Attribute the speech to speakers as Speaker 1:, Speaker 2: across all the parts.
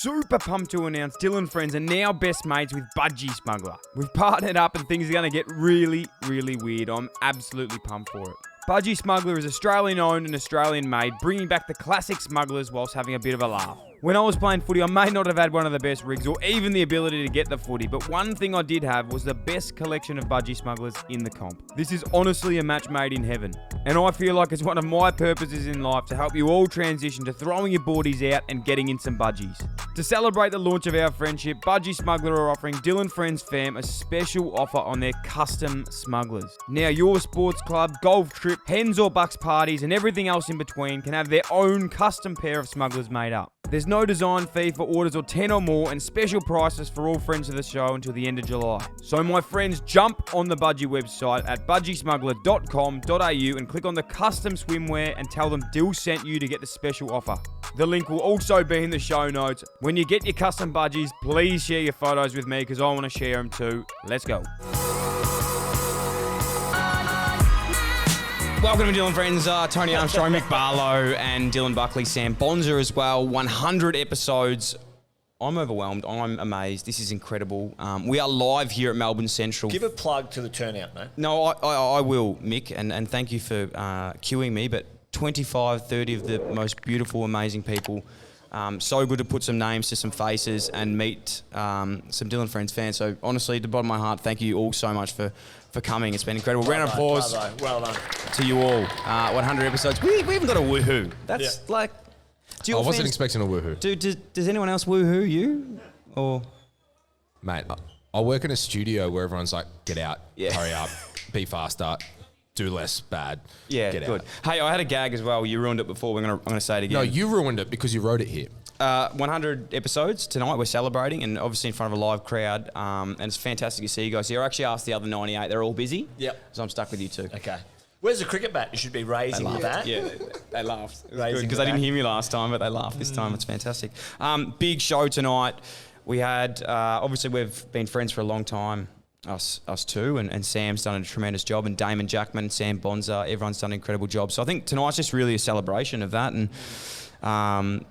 Speaker 1: super pumped to announce Dyl Friends are now best mates with Budgy Smuggler. We've partnered up and things are going to get really, really weird. I'm absolutely pumped for it. Budgy Smuggler is Australian-owned and Australian-made, bringing back the classic smugglers whilst having a bit of a laugh. When I was playing footy, I may not have had one of the best rigs or even the ability to get the footy, but one thing I did have was the best collection of Budgy Smugglers in the comp. This is honestly a match made in heaven, and I feel like it's one of my purposes in life to help you all transition to throwing your boardies out and getting in some budgies. To celebrate the launch of our friendship, Budgy Smuggler are offering Dyl Friends fam a special offer on their custom smugglers. Now your sports club, golf trip, hens or bucks parties and everything else in between can have their own custom pair of smugglers made up. There's no design fee for orders of 10 or more and special prices for all friends of the show until the end of July. So my friends, jump on the Budgy website at budgysmuggler.com.au and click on the custom swimwear and tell them Dyl sent you to get the special offer. The link will also be in the show notes. When you get your custom budgies, please share your photos with me because I want to share them too. Let's go. Welcome to Dyl Friends, Tony Armstrong, Mick Barlow, and Dylan Buckley, Sam Bonser as well. 100 episodes. I'm overwhelmed. I'm amazed. This is incredible. We are live here at Melbourne Central.
Speaker 2: Give a plug to the turnout, mate.
Speaker 1: No, I will, Mick, and thank you for queuing me, but 25, 30 of the most beautiful, amazing people. So good to put some names to some faces and meet some Dyl Friends fans. So honestly, to the bottom of my heart, thank you all so much for coming. It's been incredible. Round of applause
Speaker 2: well done
Speaker 1: to you all. 100 episodes. We even got a woohoo. That's like...
Speaker 3: I wasn't expecting a woohoo.
Speaker 1: Does anyone else woohoo you? Or...
Speaker 3: Mate, I work in a studio where everyone's like, get out, hurry up, be faster, do less bad, get
Speaker 1: good.
Speaker 3: out.
Speaker 1: Hey, I had a gag as well. You ruined it before. I'm gonna say it again.
Speaker 3: No, you ruined it because you wrote it here.
Speaker 1: 100 episodes tonight. We're celebrating, and obviously in front of a live crowd. And it's fantastic to see you guys here. I actually asked the other 98. They're all busy.
Speaker 2: Yep.
Speaker 1: So I'm stuck with you two.
Speaker 2: Okay. Where's the cricket bat? You should be raising the bat.
Speaker 1: Yeah, they laughed.
Speaker 2: Raising
Speaker 1: Because they didn't hear me last time, but they laughed this time. It's fantastic. Big show tonight. We had, obviously we've been friends for a long time, us two, and Sam's done a tremendous job, and Damon, Jackman, Sam Bonser, everyone's done an incredible job. So I think tonight's just really a celebration of that, and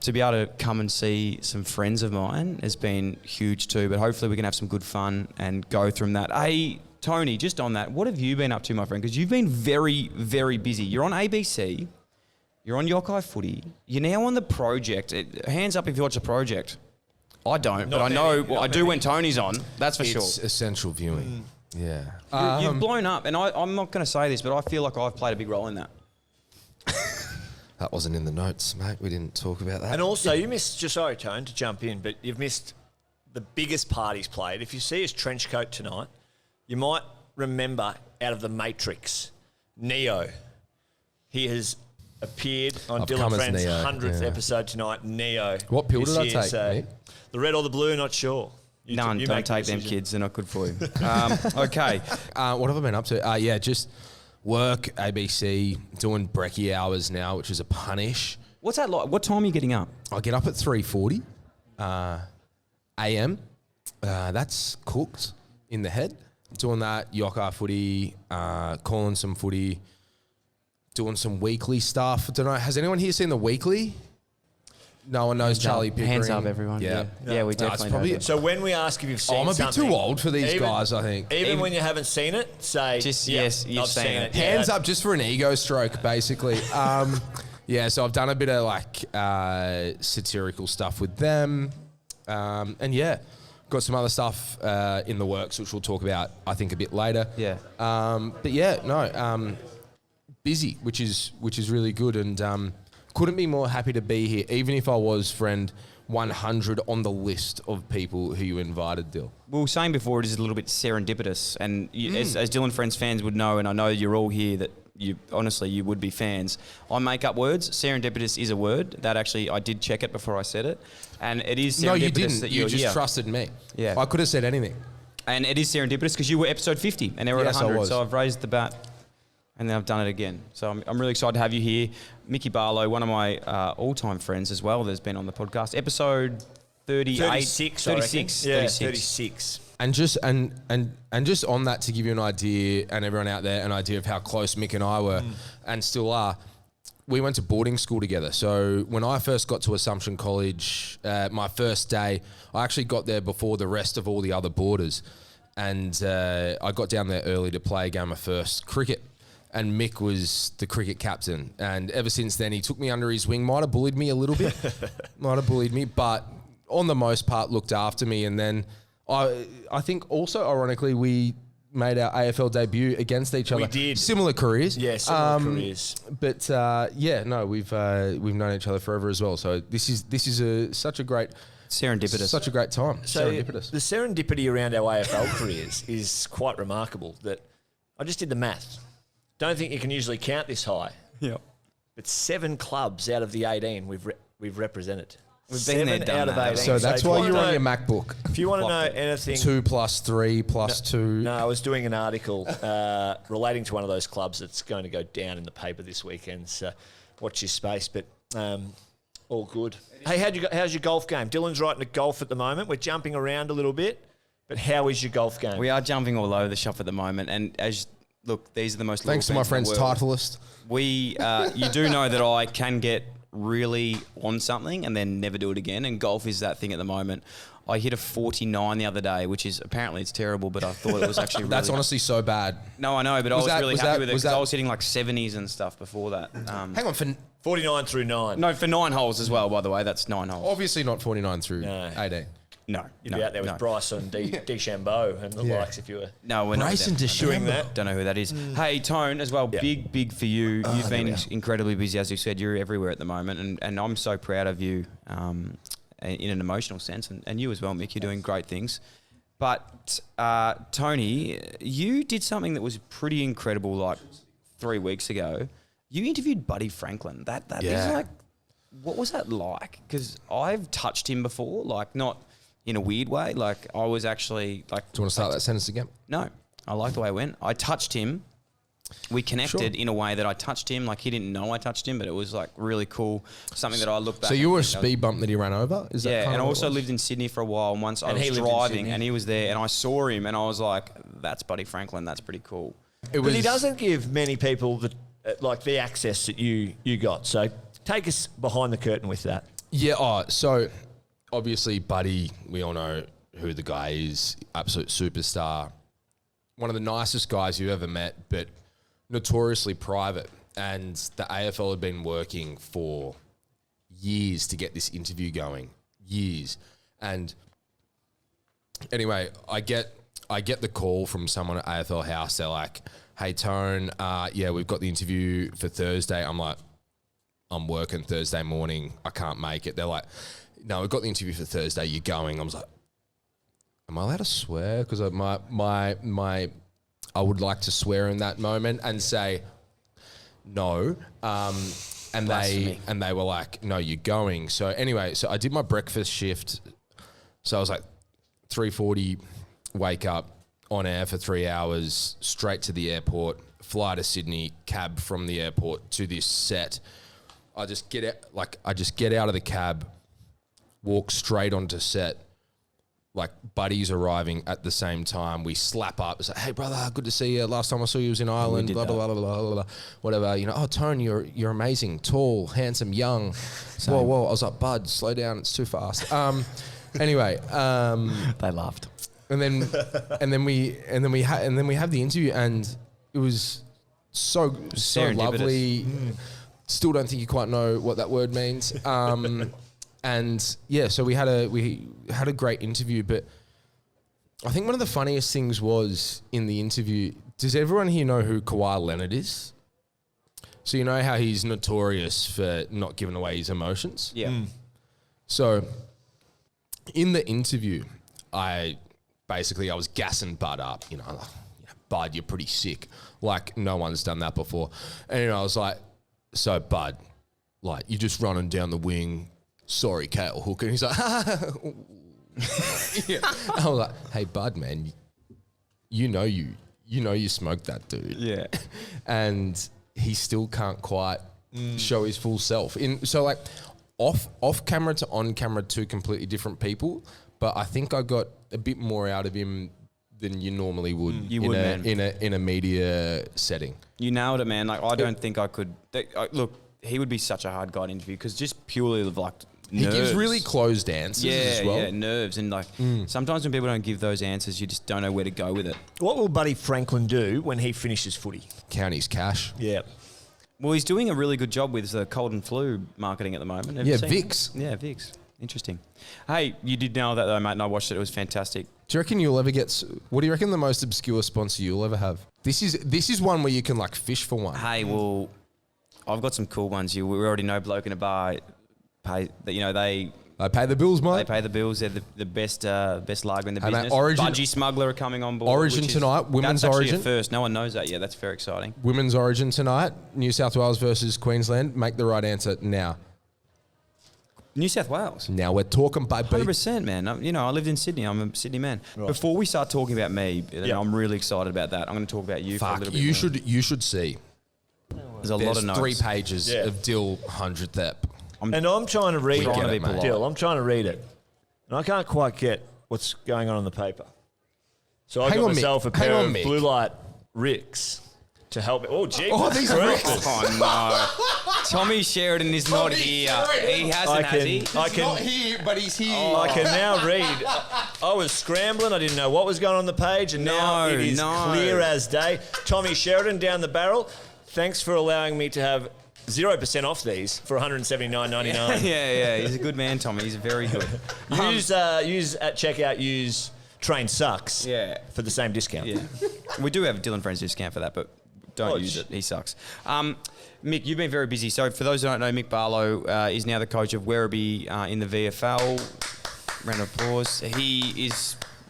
Speaker 1: to be able to come and see some friends of mine has been huge too, but hopefully we can have some good fun and go through that. Hey, Tony, just on that, what have you been up to, my friend? Because you've been very, very busy. You're on ABC, you're on Yokai Footy, you're now on the project. Hands up if you watch the project. I don't, but I know, I do when Tony's on, that's for sure.
Speaker 3: It's essential viewing. Yeah.
Speaker 1: You've blown up, and I'm not going to say this, but I feel like I've played a big role in that.
Speaker 3: That wasn't in the notes, mate. We didn't talk about that.
Speaker 2: And also, you missed, just sorry, Tone, to jump in, but you've missed the biggest part he's played. If you see his trench coat tonight, you might remember out of The Matrix, Neo. He has appeared on Dyl Friends' 100th episod tonight, Neo.
Speaker 3: What pill did I take,
Speaker 2: so the red or the blue, not sure.
Speaker 1: None, don't take them kids, they're not good for you. Okay.
Speaker 3: What have I been up to? Just work, ABC, doing brekkie hours now, which is a punish.
Speaker 1: What's that like? What time are you getting up?
Speaker 3: I get up at 3:40 a.m. That's cooked in the head. Doing that, Yokai Footy, calling some footy, doing some weekly stuff. I don't know, has anyone here seen the weekly? No one knows Charlie Pickering.
Speaker 1: Hands up, everyone. Yeah, we definitely know.
Speaker 2: So when we ask if you've seen something...
Speaker 3: I'm a bit too old for these guys, I think.
Speaker 2: Even when you haven't seen it, say...
Speaker 1: Just, yes, you've seen it.
Speaker 3: Hands up just for an ego stroke, basically. So I've done a bit of like satirical stuff with them. Got some other stuff in the works, which we'll talk about, I think, a bit later.
Speaker 1: Yeah.
Speaker 3: Busy, which is really good, and couldn't be more happy to be here, even if I was friend 100 on the list of people who you invited, Dyl.
Speaker 1: We were saying before, it is a little bit serendipitous, and as Dyl Friends fans would know, and I know you're all here that you would be fans. I make up words. Serendipitous is a word that actually I did check it before I said it, and it is serendipitous.
Speaker 3: No, you didn't.
Speaker 1: That
Speaker 3: you just trusted me.
Speaker 1: Yeah,
Speaker 3: I could have said anything.
Speaker 1: And it is serendipitous because you were episode 50 and they were at 100. So I've raised the bat, and then I've done it again. So I'm really excited to have you here, Mickey Barlow, one of my all-time friends as well. That's been on the podcast. Episode 36.
Speaker 2: 36.
Speaker 3: And just on that, to give you an idea, and everyone out there, an idea of how close Mick and I were and still are, we went to boarding school together. So when I first got to Assumption College, my first day, I actually got there before the rest of all the other boarders. And I got down there early to play a game of first cricket. And Mick was the cricket captain. And ever since then, he took me under his wing. Might have bullied me a little bit. But on the most part, looked after me. And then I think also, ironically, we made our AFL debut against each other.
Speaker 2: We did.
Speaker 3: Similar careers.
Speaker 2: Yeah, similar careers.
Speaker 3: But we've known each other forever as well. So this is such a great
Speaker 1: Serendipitous.
Speaker 3: such a great time.
Speaker 2: So
Speaker 3: Serendipitous.
Speaker 2: the serendipity around our AFL careers is quite remarkable. That I just did the math. Don't think you can usually count this high.
Speaker 1: Yep.
Speaker 2: But 7 clubs out of the 18 we've represented.
Speaker 1: We've been there,
Speaker 2: 7
Speaker 1: done
Speaker 2: out of
Speaker 1: that.
Speaker 2: 18.
Speaker 3: So that's
Speaker 2: if you
Speaker 3: why
Speaker 2: wanna
Speaker 3: you're on
Speaker 2: know-
Speaker 3: your MacBook.
Speaker 2: If you want to know anything,
Speaker 3: 2 plus 3 plus 2.
Speaker 2: No, I was doing an article relating to one of those clubs that's going to go down in the paper this weekend. So watch your space, but all good. Hey, how's your golf game? Dylan's right into golf at the moment. We're jumping around a little bit, but how is your golf game?
Speaker 1: We are jumping all over the shop at the moment, and look, these are the most.
Speaker 3: Thanks to my friend's Titleist.
Speaker 1: You do know that I can get really on something and then never do it again, and golf is that thing at the moment. I hit a 49 the other day, which is apparently it's terrible, but I thought it was actually really
Speaker 3: That's honestly so bad.
Speaker 1: No, I know, but I was really happy with it because
Speaker 3: that-
Speaker 1: I was hitting like 70s and stuff before that.
Speaker 3: Hang on, for
Speaker 2: 49 through 9.
Speaker 1: No, for 9 holes as well, by the way. That's 9 holes.
Speaker 3: obviously not 49 through
Speaker 2: No.
Speaker 3: 18.
Speaker 1: No.
Speaker 2: You'd be out there with Bryson DeChambeau and the
Speaker 3: Yeah.
Speaker 2: likes if you were.
Speaker 1: No, we're
Speaker 3: Bryson
Speaker 1: not with them.
Speaker 2: Doing that.
Speaker 1: Don't know who that is. Hey, Tone, as well,
Speaker 2: Yeah.
Speaker 1: big for you. You've
Speaker 2: there
Speaker 1: been
Speaker 2: we are.
Speaker 1: incredibly busy, as you said. You're everywhere at the moment, and I'm so proud of you in an emotional sense, and you as well, Mick. You're doing great things. But, Tony, you did something that was pretty incredible like 3 weeks ago. You interviewed Buddy Franklin. That
Speaker 3: Yeah.
Speaker 1: is like, what was that like? Because I've touched him before, like not in a weird way. Like I was actually like.
Speaker 3: Do you want to start that sentence again?
Speaker 1: No, I like the way it went. I touched him. We connected
Speaker 3: Sure.
Speaker 1: in a way that I touched him. Like he didn't know I touched him, but it was like really cool. Something that I look back.
Speaker 3: So you were a
Speaker 1: and think,
Speaker 3: speed bump that he ran over? Is that
Speaker 1: yeah,
Speaker 3: kind
Speaker 1: and I
Speaker 3: of
Speaker 1: also
Speaker 3: what it was?
Speaker 1: lived in Sydney for a while. And once I
Speaker 2: And he
Speaker 1: was
Speaker 2: lived in
Speaker 1: driving,
Speaker 2: Sydney.
Speaker 1: and he was there, and I saw him, and I was like, "That's Buddy Franklin. That's pretty cool."
Speaker 3: It
Speaker 2: But he doesn't give many people the access that you got. So take us behind the curtain with that.
Speaker 3: Yeah, so obviously Buddy, we all know who the guy is, absolute superstar. One of the nicest guys you've ever met, but notoriously private. And the AFL had been working for years to get this interview going. Years. And anyway, I get the call from someone at AFL House. They're like, "Hey, Tone, we've got the interview for Thursday." I'm like, "I'm working Thursday morning. I can't make it." They're like, "No, we've got the interview for Thursday. You're going." I was like, "Am I allowed to swear?" Because I would like to swear in that moment and say no. And they were like, "No, you're going." So anyway, so I did my breakfast shift. So I was like 3:40, wake up, on air for 3 hours, straight to the airport, fly to Sydney, cab from the airport to this set. I just get out of the cab, walk straight onto set. Like buddies arriving at the same time. We slap up. It's like, "Hey brother, good to see you. Last time I saw you was in Ireland."
Speaker 1: did
Speaker 3: Blah blah, blah blah blah blah. Whatever. You know. "Oh, Tone, you're amazing. Tall, handsome, young." Whoa. I was like, "Bud, slow down. It's too fast." Anyway.
Speaker 1: They laughed.
Speaker 3: And then we have the interview, and it was so lovely. Still don't think you quite know what that word means. And yeah, so we had a great interview. But I think one of the funniest things was in the interview. Does everyone here know who Kawhi Leonard is? So you know how he's notorious for not giving away his emotions.
Speaker 1: Yeah.
Speaker 3: So in the interview, I was gassing Bud up, "Bud, you're pretty sick." Like no one's done that before. And I was like, "So Bud, like you're just running down the wing. Sorry, Kale Hooker." And he's like, yeah. I was like, "Hey Bud, man, you smoked that dude."
Speaker 1: Yeah.
Speaker 3: And he still can't quite show his full self. So like off camera to on camera, two completely different people. But I think I got a bit more out of him than you normally would
Speaker 1: man.
Speaker 3: in a media setting.
Speaker 1: You nailed it, man. Like I don't think I could. Look, he would be such a hard guy to interview because just purely of like
Speaker 3: He
Speaker 1: nerves.
Speaker 3: gives really closed answers as well.
Speaker 1: Yeah, nerves. And like sometimes when people don't give those answers, you just don't know where to go with it.
Speaker 2: What will Buddy Franklin do when he finishes footy?
Speaker 3: Count his cash.
Speaker 2: Yeah.
Speaker 1: Well, he's doing a really good job with the cold and flu marketing at the moment. Have you seen
Speaker 3: Vicks.
Speaker 1: it? Yeah, Vicks. Interesting. Hey, you did know that though, mate, and I watched it. It was fantastic.
Speaker 3: Do you reckon you'll ever get? What do you reckon the most obscure sponsor you'll ever have? This is one where you can like fish for one.
Speaker 1: Hey, well, I've got some cool ones. We already know Bloke in a Bar pay. They
Speaker 3: pay the bills, mate.
Speaker 1: They pay the bills. They're the best lager in the
Speaker 3: Hey, mate,
Speaker 1: business.
Speaker 3: Origin-
Speaker 1: Budgy Smuggler are coming on board.
Speaker 3: Origin
Speaker 1: which is-
Speaker 3: tonight, women's
Speaker 1: that's actually
Speaker 3: Origin.
Speaker 1: a first. No one knows that yet. That's very exciting.
Speaker 3: Women's Origin tonight. New South Wales versus Queensland. Make the right answer now.
Speaker 1: New South Wales.
Speaker 3: Now we're talking, baby.
Speaker 1: 100%, man. I lived in Sydney. I'm a Sydney man. Right. Before we start talking about me, I'm really excited about that. I'm going to talk about you for a
Speaker 3: Fuck,
Speaker 1: little bit
Speaker 3: you
Speaker 1: more.
Speaker 3: you should see.
Speaker 1: There's a lot of notes.
Speaker 3: 3 pages of Dyl 100th ep.
Speaker 2: And I'm trying to read
Speaker 3: Trying to
Speaker 2: it,
Speaker 3: be polite.
Speaker 2: Dyl. I'm trying to read it. And I can't quite get what's going on the paper. So I
Speaker 3: Hang
Speaker 2: got
Speaker 3: on,
Speaker 2: myself
Speaker 3: Mick.
Speaker 2: a pair
Speaker 3: Hang on,
Speaker 2: of
Speaker 3: Mick.
Speaker 2: blue light Ricks to help me. Oh, gee.
Speaker 3: Oh, these are Ricks.
Speaker 1: Oh, no. Tommy Sheridan is not here. He hasn't, has he?
Speaker 2: Not
Speaker 3: here, but he's here.
Speaker 2: I can now read. I was scrambling. I didn't know what was going on the page, and now it is clear as day. Tommy Sheridan down the barrel. Thanks for allowing me to have 0% off these for $179.99.
Speaker 1: yeah. He's a good man, Tommy. He's very good.
Speaker 2: Use at checkout. Use Train Sucks. For the same discount.
Speaker 1: Yeah. We do have a Dyl Friends discount for that, but don't use it. He sucks. Mick, you've been very busy. So for those who don't know, Mick Barlow is now the coach of Werribee in the VFL. Round of applause. He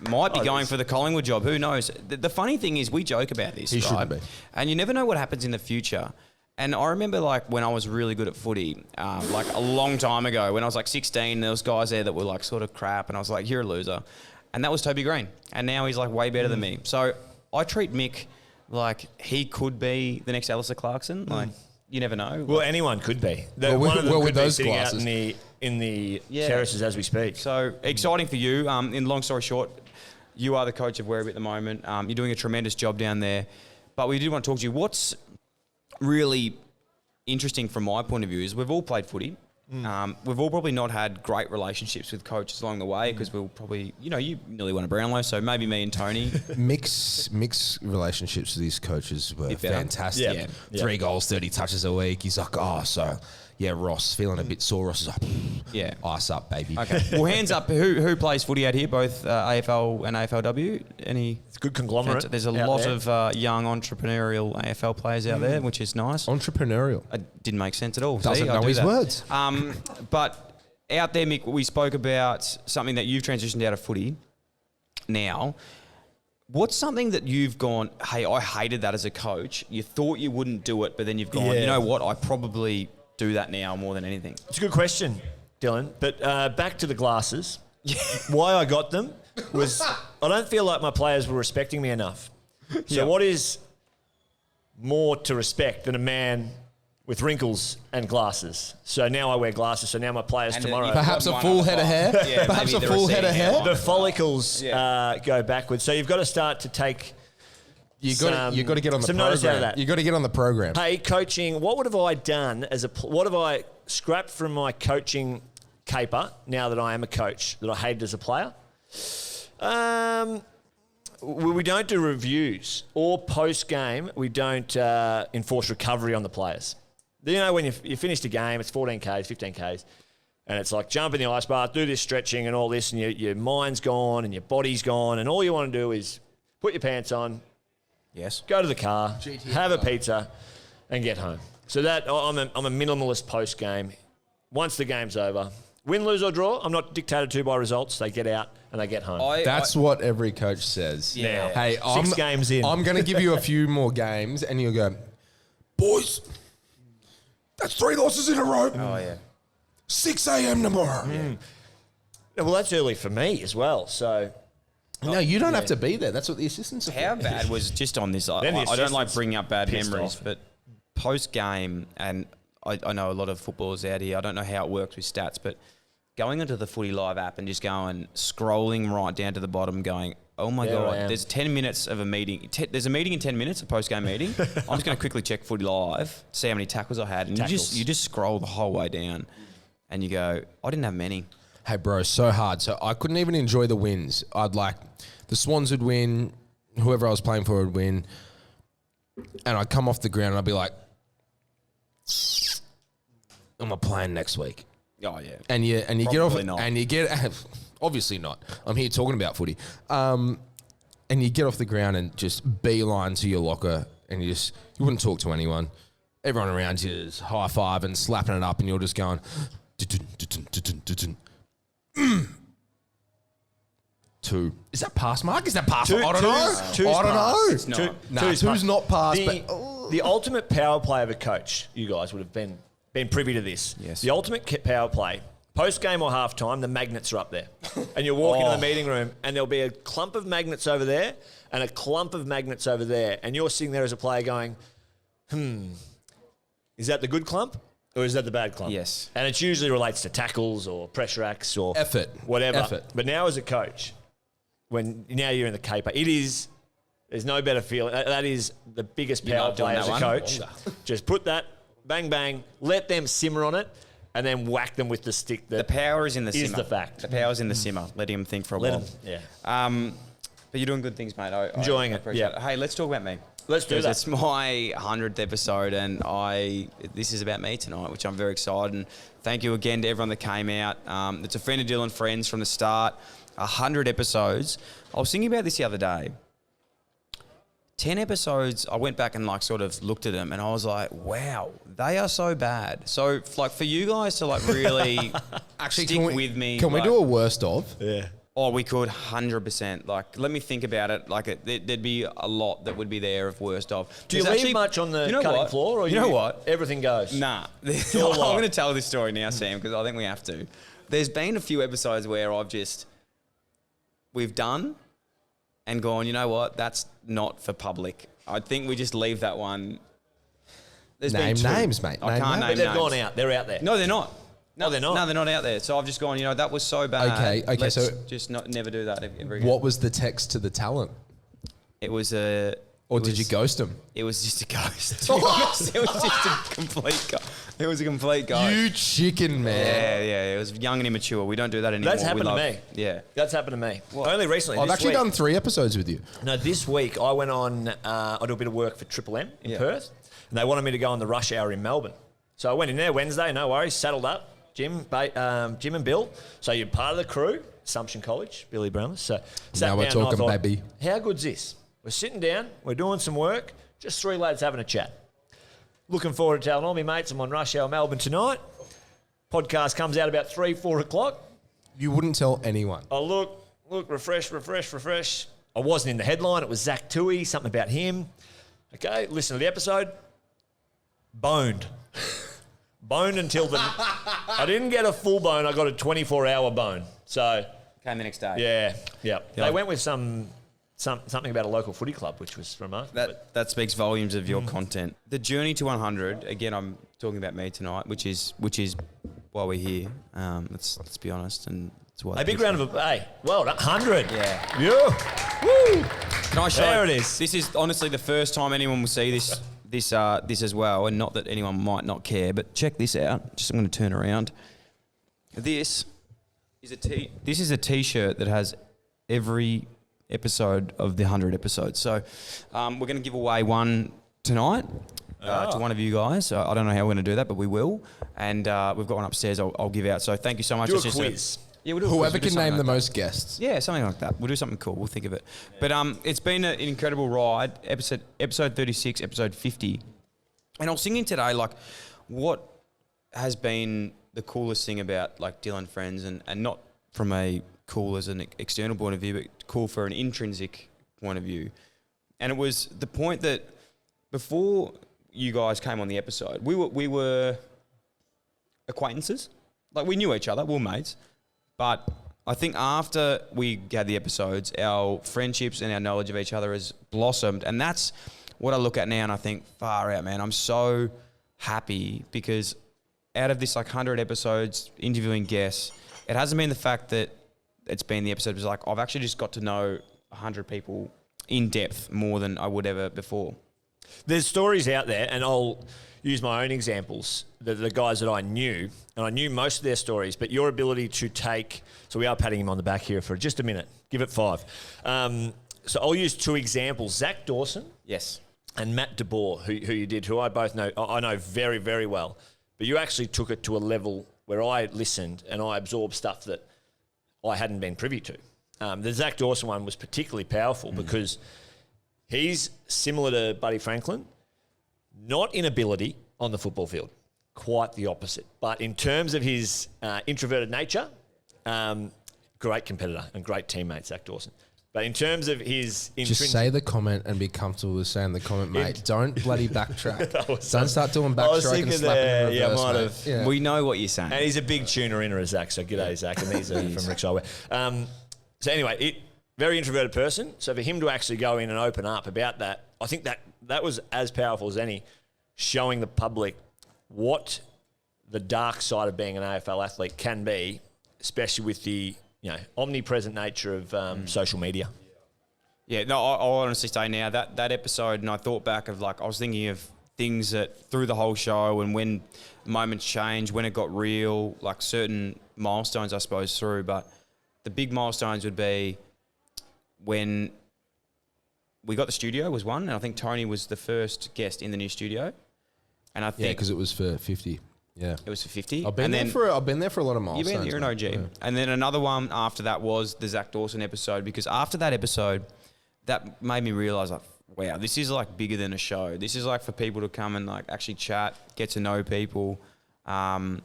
Speaker 1: might be going for the Collingwood job. Who knows? The funny thing is we joke about this,
Speaker 3: He
Speaker 1: right?
Speaker 3: shouldn't be.
Speaker 1: And you never know what happens in the future. And I remember like when I was really good at footy, like a long time ago, when I was like 16, there was guys there that were like sort of crap. And I was like, you're a loser. And that was Toby Green. And now he's like way better than me. So I treat Mick like he could be the next Alistair Clarkson. Like, you never know.
Speaker 2: Well, anyone could be. One of them could be sitting out in the terraces as we speak.
Speaker 1: So exciting for you. In long story short, you are the coach of Werribee at the moment. You're doing a tremendous job down there. But we did want to talk to you. What's really interesting from my point of view is we've all played footy. We've all probably not had great relationships with coaches along the way because we'll probably, you nearly won a Brownlow, so maybe me and Tony.
Speaker 3: Mick's relationships with his coaches were fantastic.
Speaker 2: Yeah.
Speaker 3: 3 goals, 30 touches a week. He's like, Ross, feeling a bit sore. Ross is like, ice up, baby.
Speaker 1: Okay. Well, hands up. Who plays footy out here, both AFL and AFLW? It's
Speaker 2: a good conglomerate.
Speaker 1: There's a lot of young entrepreneurial AFL players out there, which is nice.
Speaker 3: Entrepreneurial.
Speaker 1: It didn't make sense at all.
Speaker 3: Doesn't know his words.
Speaker 1: But out there, Mick, we spoke about something that you've transitioned out of footy now. What's something that you've gone, hey, I hated that as a coach. You thought you wouldn't do it, but then you've gone, you know what, I probably do that now more than anything.
Speaker 2: It's a good question, Dylan. But back to the glasses. Why I got them was I don't feel like my players were respecting me enough. So what is more to respect than a man with wrinkles and glasses? So now I wear glasses. So now my players tomorrow...
Speaker 3: Perhaps a full head of hair?
Speaker 1: Yeah,
Speaker 3: Perhaps a full head of hair?
Speaker 2: The follicles go backwards. So you've got to start to take...
Speaker 3: You got to get on the
Speaker 2: some
Speaker 3: program.
Speaker 2: notice out of that.
Speaker 3: You got to get on the program.
Speaker 2: Hey, coaching. What have I done what have I scrapped from my coaching caper now that I am a coach that I hated as a player? We don't do reviews or post game. We don't enforce recovery on the players. You know, when you finished a game, it's 14Ks, 15Ks, and it's like jump in the ice bath, do this stretching and all this, and your mind's gone and your body's gone, and all you want to do is put your pants on.
Speaker 1: Yes.
Speaker 2: Go to the car, have a pizza, and get home. So that I'm a minimalist post game. Once the game's over, win, lose or draw, I'm not dictated to by results. They get out and they get home.
Speaker 3: That's what every coach says.
Speaker 2: Yeah.
Speaker 3: Hey,
Speaker 2: 6 games in.
Speaker 3: I'm going to give you a few more games, and you'll go, boys, that's 3 losses in a row.
Speaker 1: Oh, yeah.
Speaker 3: 6 a.m. tomorrow.
Speaker 2: Yeah, well, that's early for me as well. So
Speaker 3: No, you don't have to be there. That's what the assistants are for.
Speaker 1: How bad was just on this? I don't like bringing up bad memories, but post game, and I know a lot of footballers out here. I don't know how it works with stats, but going into the Footy Live app and just scrolling right down to the bottom, going, oh my
Speaker 2: There I
Speaker 1: God,
Speaker 2: am.
Speaker 1: there's 10 minutes of a meeting. There's a meeting in 10 minutes, a post-game meeting. I'm just going to quickly check Footy Live, see how many tackles I had. And you just scroll the whole way down and you go, I didn't have many.
Speaker 3: Hey, bro, so hard. So I couldn't even enjoy the wins. I'd like the Swans would win, whoever I was playing for would win, and I'd come off the ground and I'd be like, I'm not playing next week.
Speaker 1: Oh, yeah.
Speaker 3: And you get off
Speaker 1: Probably not.
Speaker 3: and you get obviously not. I'm here talking about footy. And you get off the ground and just beeline to your locker and you wouldn't talk to anyone. Everyone around you is high five and slapping it up and you're just going two. Is that pass, Mark? Is that pass?
Speaker 2: Two-
Speaker 3: I don't know.
Speaker 2: two's
Speaker 3: I don't
Speaker 2: pass.
Speaker 3: know.
Speaker 1: It's not.
Speaker 3: Nah,
Speaker 2: Two's
Speaker 3: two's not pass.
Speaker 2: The ultimate power play of a coach, you guys would have been privy to this.
Speaker 1: Yes.
Speaker 2: The ultimate power play, post-game or half-time, the magnets are up there. And you walk into the meeting room and there'll be a clump of magnets over there and a clump of magnets over there. And you're sitting there as a player going, is that the good clump or is that the bad clump?
Speaker 1: Yes.
Speaker 2: And it usually relates to tackles or pressure acts or
Speaker 3: Effort.
Speaker 2: whatever.
Speaker 3: Effort.
Speaker 2: But now as a coach, now you're in the caper, there's no better feeling. That is the biggest
Speaker 1: You're
Speaker 2: power
Speaker 1: not doing
Speaker 2: play as a
Speaker 1: that
Speaker 2: coach.
Speaker 1: one?
Speaker 2: Just put that, bang, bang, let them simmer on it, and then whack them with the stick.
Speaker 1: The power is in the
Speaker 2: Is
Speaker 1: simmer.
Speaker 2: the fact.
Speaker 1: The power's in the simmer. Letting them think for a
Speaker 2: Let
Speaker 1: while.
Speaker 2: them, yeah.
Speaker 1: But you're doing good things, mate.
Speaker 2: Enjoying
Speaker 1: I
Speaker 2: it,
Speaker 1: appreciate
Speaker 2: yeah.
Speaker 1: it. Hey, let's talk about me.
Speaker 2: Let's do
Speaker 1: Because
Speaker 2: that.
Speaker 1: It's my 100th episode, and this is about me tonight, which I'm very excited. And thank you again to everyone that came out. It's a friend of Dyl Friends from the start. 100 episodes. I was thinking about this the other day. 10 episodes, I went back and sort of looked at them, and I was like, wow, they are so bad. So for you guys to really
Speaker 3: Actually,
Speaker 1: stick with me.
Speaker 3: Can we do a worst of?
Speaker 2: Yeah.
Speaker 1: Oh, we could 100%. Let me think about it. There'd be a lot that would be there of worst of.
Speaker 2: Do you leave much on the cutting floor? Or
Speaker 1: you know what?
Speaker 2: Everything goes.
Speaker 1: Nah. I'm
Speaker 2: all live.
Speaker 1: going to tell this story now, Sam, because I think we have to. There's been a few episodes where we've done and gone, you know what? That's not for public. I think we just leave that one. There's
Speaker 3: Name
Speaker 1: been two.
Speaker 3: names, mate.
Speaker 1: I
Speaker 3: Name
Speaker 1: can't
Speaker 3: names.
Speaker 1: name
Speaker 2: But they've
Speaker 1: names.
Speaker 2: gone out. They're out there.
Speaker 1: No, they're not.
Speaker 2: No, they're not.
Speaker 1: No, they're not out there. So I've just gone, that was so bad.
Speaker 3: Okay,
Speaker 1: Let's
Speaker 3: so-
Speaker 1: just never do that ever again.
Speaker 3: What was the text to the talent?
Speaker 1: It was a...
Speaker 3: Or
Speaker 1: it
Speaker 3: did you
Speaker 1: was-
Speaker 3: ghost him?
Speaker 1: It was just a ghost. To be honest. It was just a complete ghost. It was a complete ghost.
Speaker 3: You chicken, man.
Speaker 1: Yeah. It was young and immature. We don't do that anymore.
Speaker 2: That's happened to me.
Speaker 1: Yeah.
Speaker 2: That's happened to me. Only recently.
Speaker 3: I've
Speaker 2: this
Speaker 3: actually
Speaker 2: week.
Speaker 3: done 3 episodes with you.
Speaker 2: No, this week I went on, I do a bit of work for Triple M in
Speaker 1: Yeah.
Speaker 2: Perth, and they wanted me to go on the rush hour in Melbourne. So I went in there Wednesday, no worries, saddled up, Jim and Bill. So you're part of the crew, Assumption College, Billy Brownless. So sat
Speaker 3: Now we're
Speaker 2: down and I
Speaker 3: talking,
Speaker 2: thought,
Speaker 3: baby.
Speaker 2: how good's this? We're sitting down, we're doing some work, just 3 lads having a chat. Looking forward to telling all my mates I'm on rush hour Melbourne tonight. Podcast comes out about 3, 4 o'clock.
Speaker 3: You wouldn't tell anyone.
Speaker 2: I look, refresh. I wasn't in the headline. It was Zach Toohey, something about him. Okay, listen to the episode. Boned. Boned until I didn't get a full bone. I got a 24-hour bone. So,
Speaker 1: Came the next day.
Speaker 2: yeah. They went with something about a local footy club, which was remarkable.
Speaker 1: That speaks volumes of your content. The journey to 100. Again, I'm talking about me tonight, which is why we're here. Let's be honest, and it's why.
Speaker 2: A big round of applause. Hey, well done. 100.
Speaker 1: Yeah.
Speaker 2: Woo.
Speaker 1: Can I show?
Speaker 2: There it is.
Speaker 1: This is honestly the first time anyone will see this as well, and not that anyone might not care, but check this out. I'm going to turn around. This is a T-shirt that has every episode of the 100 episodes. So we're going to give away one tonight to one of you guys. I don't know how we're going to do that, but we will. And we've got one upstairs I'll give out. So thank you so much.
Speaker 2: Do
Speaker 1: It's
Speaker 2: a
Speaker 1: just
Speaker 2: quiz.
Speaker 1: Yeah, we'll do a quiz.
Speaker 3: Whoever
Speaker 1: We'll do
Speaker 3: can
Speaker 1: something
Speaker 3: name the
Speaker 1: like that.
Speaker 3: most guests.
Speaker 1: Yeah, something like that. We'll do something cool. We'll think of it. But it's been an incredible ride. Episode 36, episode 50. And I was thinking today, what has been the coolest thing about Dyl Friends, and not from a cool as an external point of view, but cool for an intrinsic point of view. And it was the point that before you guys came on the episode, we were acquaintances. We knew each other, we were mates. But I think after we had the episodes, our friendships and our knowledge of each other has blossomed. And that's what I look at now and I think, far out, man. I'm so happy because out of this 100 episodes, interviewing guests, it hasn't been the fact that it's been the episode. It was I've actually just got to know 100 people in depth more than I would ever before.
Speaker 2: There's stories out there, and I'll use my own examples, the guys that I knew, and I knew most of their stories, but your ability to take... So we are patting him on the back here for just a minute. Give it 5. So I'll use 2 examples. Zach Dawson.
Speaker 1: Yes.
Speaker 2: And Matt DeBoer, who you did, who I both know, I know very, very well. But you actually took it to a level where I listened and I absorbed stuff that I hadn't been privy to. The Zach Dawson one was particularly powerful because he's similar to Buddy Franklin, not in ability on the football field, quite the opposite. But in terms of his introverted nature, great competitor and great teammate, Zach Dawson. But in terms of his
Speaker 3: just say the comment and be comfortable with saying the comment, mate. Don't bloody backtrack. Don't start doing backtrack and slapping in reverse,
Speaker 2: might
Speaker 3: mate.
Speaker 2: have.
Speaker 3: Yeah.
Speaker 1: We know what you're saying.
Speaker 2: And he's a big tuner inner, Zach, so g'day, Zach. And he's from Rick's Eyewear. So anyway, very introverted person. So for him to actually go in and open up about that, I think that was as powerful as any, showing the public what the dark side of being an AFL athlete can be, especially with the omnipresent nature of social media.
Speaker 1: Yeah, no, I'll honestly say now that episode, and I thought back of I was thinking of things that through the whole show and when moments changed, when it got real, certain milestones, I suppose, through. But the big milestones would be when we got the studio was one, and I think Tony was the first guest in the new studio. And I think
Speaker 3: because it was for 50. Yeah,
Speaker 1: it was for 50.
Speaker 3: I've been there for a lot of milestones.
Speaker 1: You're an OG. Yeah. And then another one after that was the Zach Dawson episode, because after that episode, that made me realise wow, this is bigger than a show. This is for people to come and actually chat, get to know people. And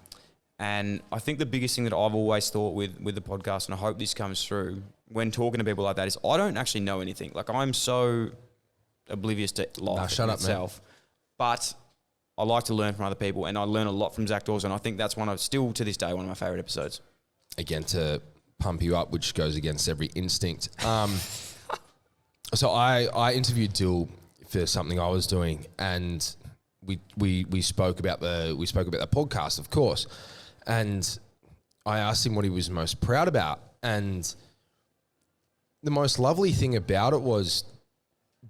Speaker 1: I think the biggest thing that I've always thought with the podcast, and I hope this comes through when talking to people like that, is I don't actually know anything. I'm so oblivious to life itself. But I like to learn from other people, and I learn a lot from Zach Dawson. I think that's still to this day, one of my favourite episodes.
Speaker 3: Again, to pump you up, which goes against every instinct. So I interviewed Dyl for something I was doing, and we spoke about the podcast, of course, and I asked him what he was most proud about, and the most lovely thing about it was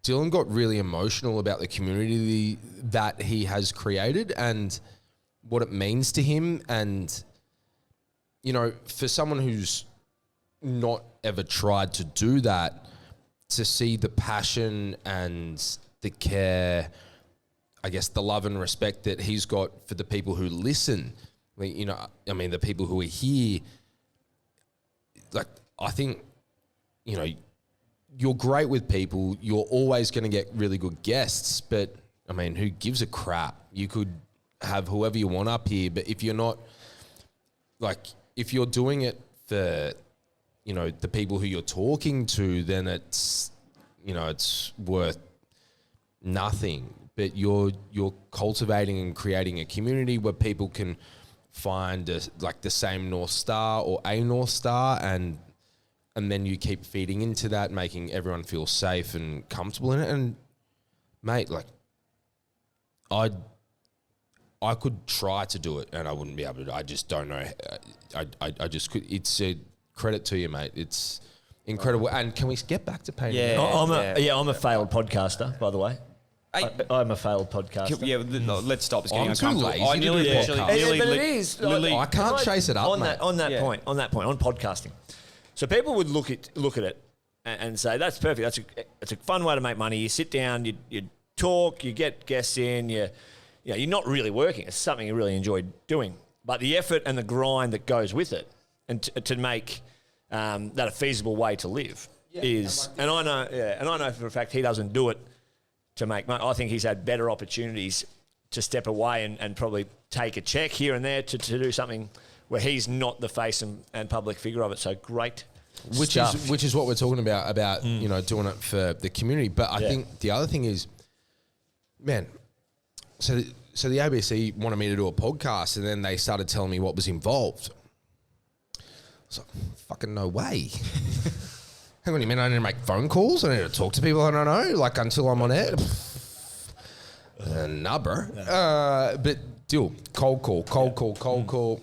Speaker 3: Dylan got really emotional about the community that he has created and what it means to him. And, for someone who's not ever tried to do that, to see the passion and the care, I guess the love and respect that he's got for the people who listen, the people who are here, I think, you're great with people. You're always going to get really good guests, but who gives a crap? You could have whoever you want up here, but if you're not, if you're doing it for, the people who you're talking to, then it's, it's worth nothing. But you're cultivating and creating a community where people can find the same North Star or a North Star, and then you keep feeding into that, making everyone feel safe and comfortable in it. And, mate, I could try to do it and I wouldn't be able to. I just don't know. I just could. It's a credit to you, mate. It's incredible. And can we get back to painting?
Speaker 2: Yeah. I'm a failed podcaster, by the way. I'm a failed podcaster.
Speaker 1: Yeah, let's stop. It's getting
Speaker 3: I'm too
Speaker 1: uncomfortable.
Speaker 3: lazy to do podcasts.
Speaker 2: But it is.
Speaker 3: I can't chase it up, mate.
Speaker 2: On that point, on podcasting. So people would look at it and say, that's perfect. It's a fun way to make money. You sit down, you talk, you get guests in, you're not really working. It's something you really enjoy doing. But the effort and the grind that goes with it, and to make that a feasible way to live is, and I know for a fact he doesn't do it to make money. I think he's had better opportunities to step away and probably take a check here and there to do something where he's not the face and public figure of it. So great stuff.
Speaker 3: Which is what we're talking about doing it for the community. But I think the other thing is, man, so the ABC wanted me to do a podcast, and then they started telling me what was involved. I was like, fucking no way. Hang on a minute, I need to make phone calls? I need to talk to people I don't know, until I'm on air? Nah, bro. But Dyl, cold call.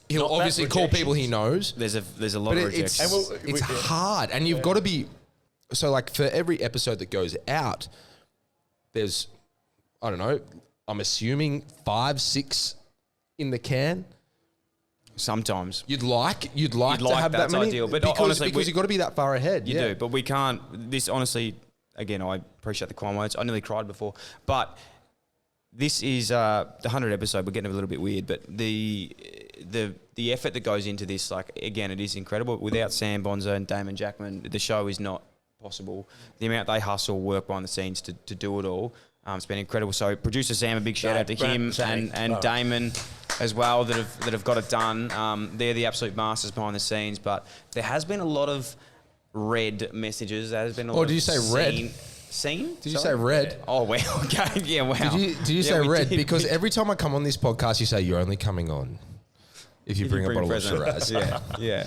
Speaker 3: He'll obviously call people he knows.
Speaker 1: There's a lot of rejection.
Speaker 3: It's hard, and you've got to be So like for every episode that goes out, there's, I don't know, I'm assuming 5, 6 in the can.
Speaker 1: Sometimes.
Speaker 3: You'd like to have that
Speaker 1: that's
Speaker 3: many,
Speaker 1: ideal, but
Speaker 3: because
Speaker 1: honestly,
Speaker 3: you've got to be that far ahead.
Speaker 1: You do, but we can't. This honestly, again, I appreciate the kind words. I nearly cried before, but this is the 100th episode. We're getting a little bit weird, but the effort that goes into this, like again, it is incredible. Without Sam Bonser and Damon Jackman, the show is not possible. The amount they hustle, work behind the scenes to do it all. It's been incredible. So producer Sam, a big shout out to him and Damon as well that have got it done. They're the absolute masters behind the scenes. But there has been a lot of red messages. There has been a lot.
Speaker 3: Oh, did you say red?
Speaker 1: Scene?
Speaker 3: Did you say red?
Speaker 1: Oh, well, okay. Yeah, wow.
Speaker 3: Did you say red? Because every time I come on this podcast, you say you're only coming on if you bring a bottle of Shiraz.
Speaker 1: Yeah.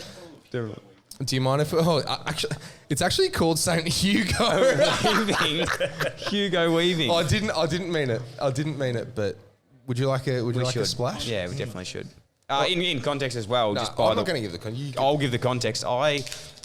Speaker 3: Do you mind if... Oh, actually, it's actually called St. Hugo.
Speaker 1: Hugo Weaving.
Speaker 3: Oh, I didn't mean it, but would you like a splash?
Speaker 1: Yeah, we definitely should. In context as well.
Speaker 3: No,
Speaker 1: just
Speaker 3: I'm not going to give the context.
Speaker 1: I'll give the context.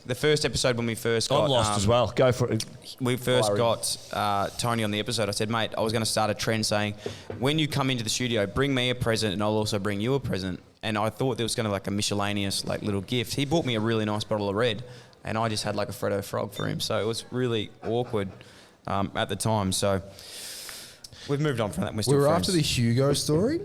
Speaker 1: The first episode when we first got...
Speaker 2: I'm lost as well. Go for it.
Speaker 1: We first got Tony on the episode. I said, mate, I was going to start a trend saying, when you come into the studio, bring me a present and I'll also bring you a present. And I thought there was going to like a miscellaneous like little gift. He bought me a really nice bottle of red and I just had like a Freddo Frog for him. So it was really awkward at the time. So we've moved on from that.
Speaker 3: We were after the Hugo story.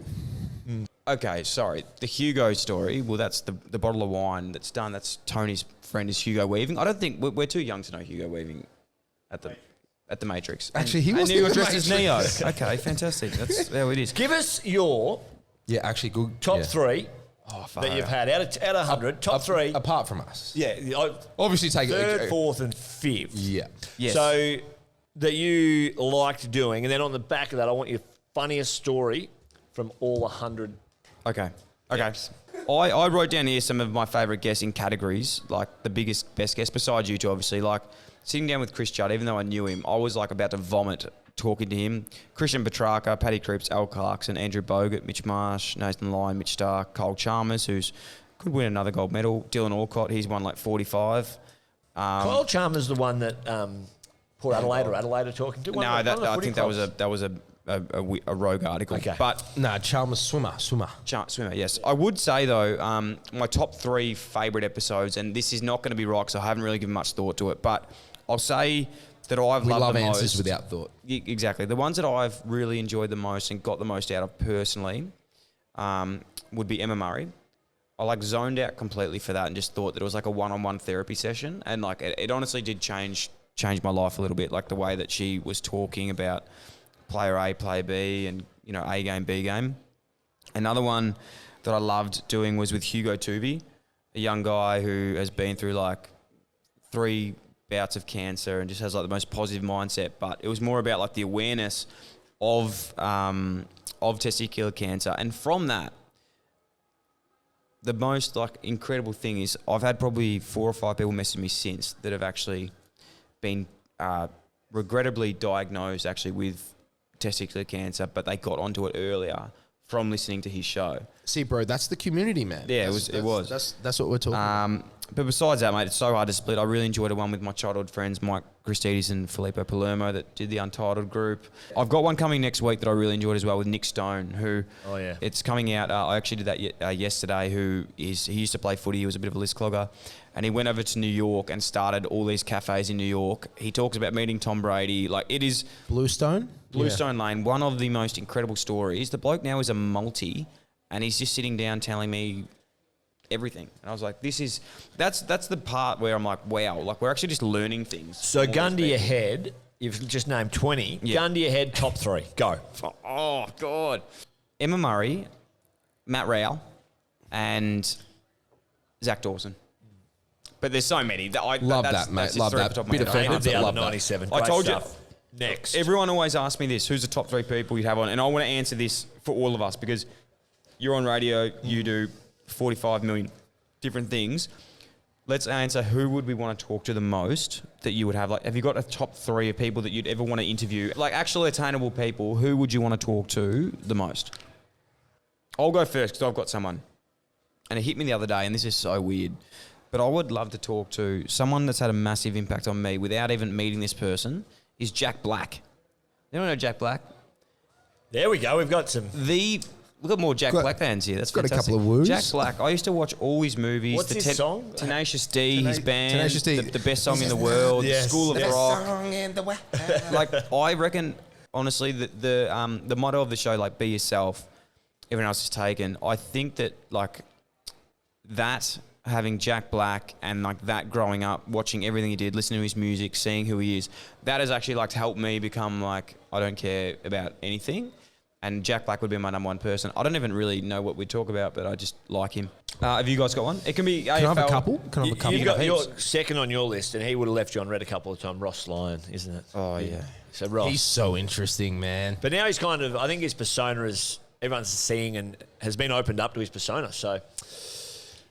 Speaker 1: Okay, sorry. The Hugo story, well, that's the bottle of wine that's done. That's Tony's friend is Hugo Weaving. I don't think... We're too young to know Hugo Weaving at the Matrix.
Speaker 3: Actually, he was
Speaker 1: dressed as Neo. Okay, fantastic. That's how it is.
Speaker 2: Give us your
Speaker 3: good
Speaker 2: top 3
Speaker 1: Oh,
Speaker 2: that you've had out of 100. Top 3.
Speaker 3: Apart from us.
Speaker 2: Yeah.
Speaker 3: Obviously take
Speaker 2: third,
Speaker 3: it.
Speaker 2: 4th and 5th.
Speaker 3: Yeah.
Speaker 1: Yes.
Speaker 2: So that you liked doing. And then on the back of that, I want your funniest story from all 100.
Speaker 1: Okay. I wrote down here some of my favourite guessing categories, like the best guess besides you two, obviously. Like sitting down with Chris Judd, even though I knew him, I was like about to vomit talking to him. Christian Petrarca, Paddy Cripps, Al Clarkson, Andrew Bogut, Mitch Marsh, Nathan Lyon, Mitch Stark, Cole Chalmers, who's could win another gold medal. Dylan Alcott, he's won like 45.
Speaker 2: Cole Chalmers is the one that Port Adelaide are talking to.
Speaker 1: I think that was a rogue article.
Speaker 2: Okay.
Speaker 1: But
Speaker 3: Chalmers swimmer.
Speaker 1: Swimmer, yes. I would say, though, my top 3 favourite episodes, and this is not going to be right because I haven't really given much thought to it, but I'll say that I've loved the most. We love
Speaker 3: answers without thought.
Speaker 1: Exactly. The ones that I've really enjoyed the most and got the most out of personally would be Emma Murray. I like zoned out completely for that and just thought that it was like a one-on-one therapy session, and like it honestly did change my life a little bit, like the way that she was talking about player A, player B, and, you know, A game, B game. Another one that I loved doing was with Hugo Tooby, a young guy who has been through like 3 bouts of cancer and just has like the most positive mindset. But it was more about like the awareness of testicular cancer. And from that, the most like incredible thing is I've had probably 4 or 5 people message me since that have actually been regrettably diagnosed actually with testicular cancer, but they got onto it earlier from listening to his show.
Speaker 3: See, bro, that's the community, man.
Speaker 1: Yeah, it was.
Speaker 3: That's what we're talking about.
Speaker 1: But besides that, mate, it's so hard to split. I really enjoyed the one with my childhood friends, Mike Christidis and Filippo Palermo, that did the Untitled group. I've got one coming next week that I really enjoyed as well with Nick Stone, who it's coming out. I actually did that yesterday. He used to play footy. He was a bit of a list clogger. And he went over to New York and started all these cafes in New York. He talks about meeting Tom Brady. Like, it is...
Speaker 3: Bluestone
Speaker 1: Lane, one of the most incredible stories. The bloke now is a multi, and he's just sitting down telling me everything. And I was like, that's the part where I'm like, wow, like we're actually just learning things.
Speaker 2: So gun to your head, you've just named 20. Yeah. Gun to your head, top 3. Go.
Speaker 1: Oh, God. Emma Murray, Matt Rowell, and Zach Dawson. But there's so many.
Speaker 3: Love that, mate. Love that. Bit of
Speaker 2: fame. The other 97.
Speaker 1: I told you.
Speaker 2: Next.
Speaker 1: Everyone always asks me this, who's the top 3 people you'd have on? And I want to answer this for all of us because you're on radio, you do 45 million different things. Let's answer who would we want to talk to the most that you would have. Like, have you got a top 3 of people that you'd ever want to interview? Like, actually attainable people, who would you want to talk to the most? I'll go first because I've got someone. And it hit me the other day, and this is so weird.
Speaker 4: but I would love to talk to someone that's had a massive impact on me without even meeting this person. Is Jack Black? You don't know Jack Black?
Speaker 2: There we go. We've got some.
Speaker 4: We've got more Jack Black fans here. That's
Speaker 3: got
Speaker 4: fantastic.
Speaker 3: a couple of woos.
Speaker 4: Jack Black. I used to watch all his movies.
Speaker 2: What's his song?
Speaker 4: Tenacious D, his band.
Speaker 3: Tenacious D.
Speaker 4: The best song in the world.
Speaker 2: Yes.
Speaker 4: School of
Speaker 2: Yes.
Speaker 4: Rock. Like, I reckon, honestly, that the motto of the show, like, be yourself, everyone else is taken. I think that, like, that having Jack Black and like that growing up, watching everything he did, listening to his music, seeing who he is, that has actually like helped me become like, I don't care about anything. And Jack Black would be my number one person. I don't even really know what we'd talk about, but I just like him. Have you guys got one? It can be AFL.
Speaker 3: Can I have a couple? Can I have a couple?
Speaker 2: You've got your
Speaker 4: heaps.
Speaker 2: second on your list, and he would have left you on red a couple of times. Ross Lyon, isn't it?
Speaker 4: Oh, yeah.
Speaker 2: So Ross.
Speaker 3: He's so interesting, man.
Speaker 2: But now he's kind of, I think his persona is, everyone's seeing and has been opened up to his persona. So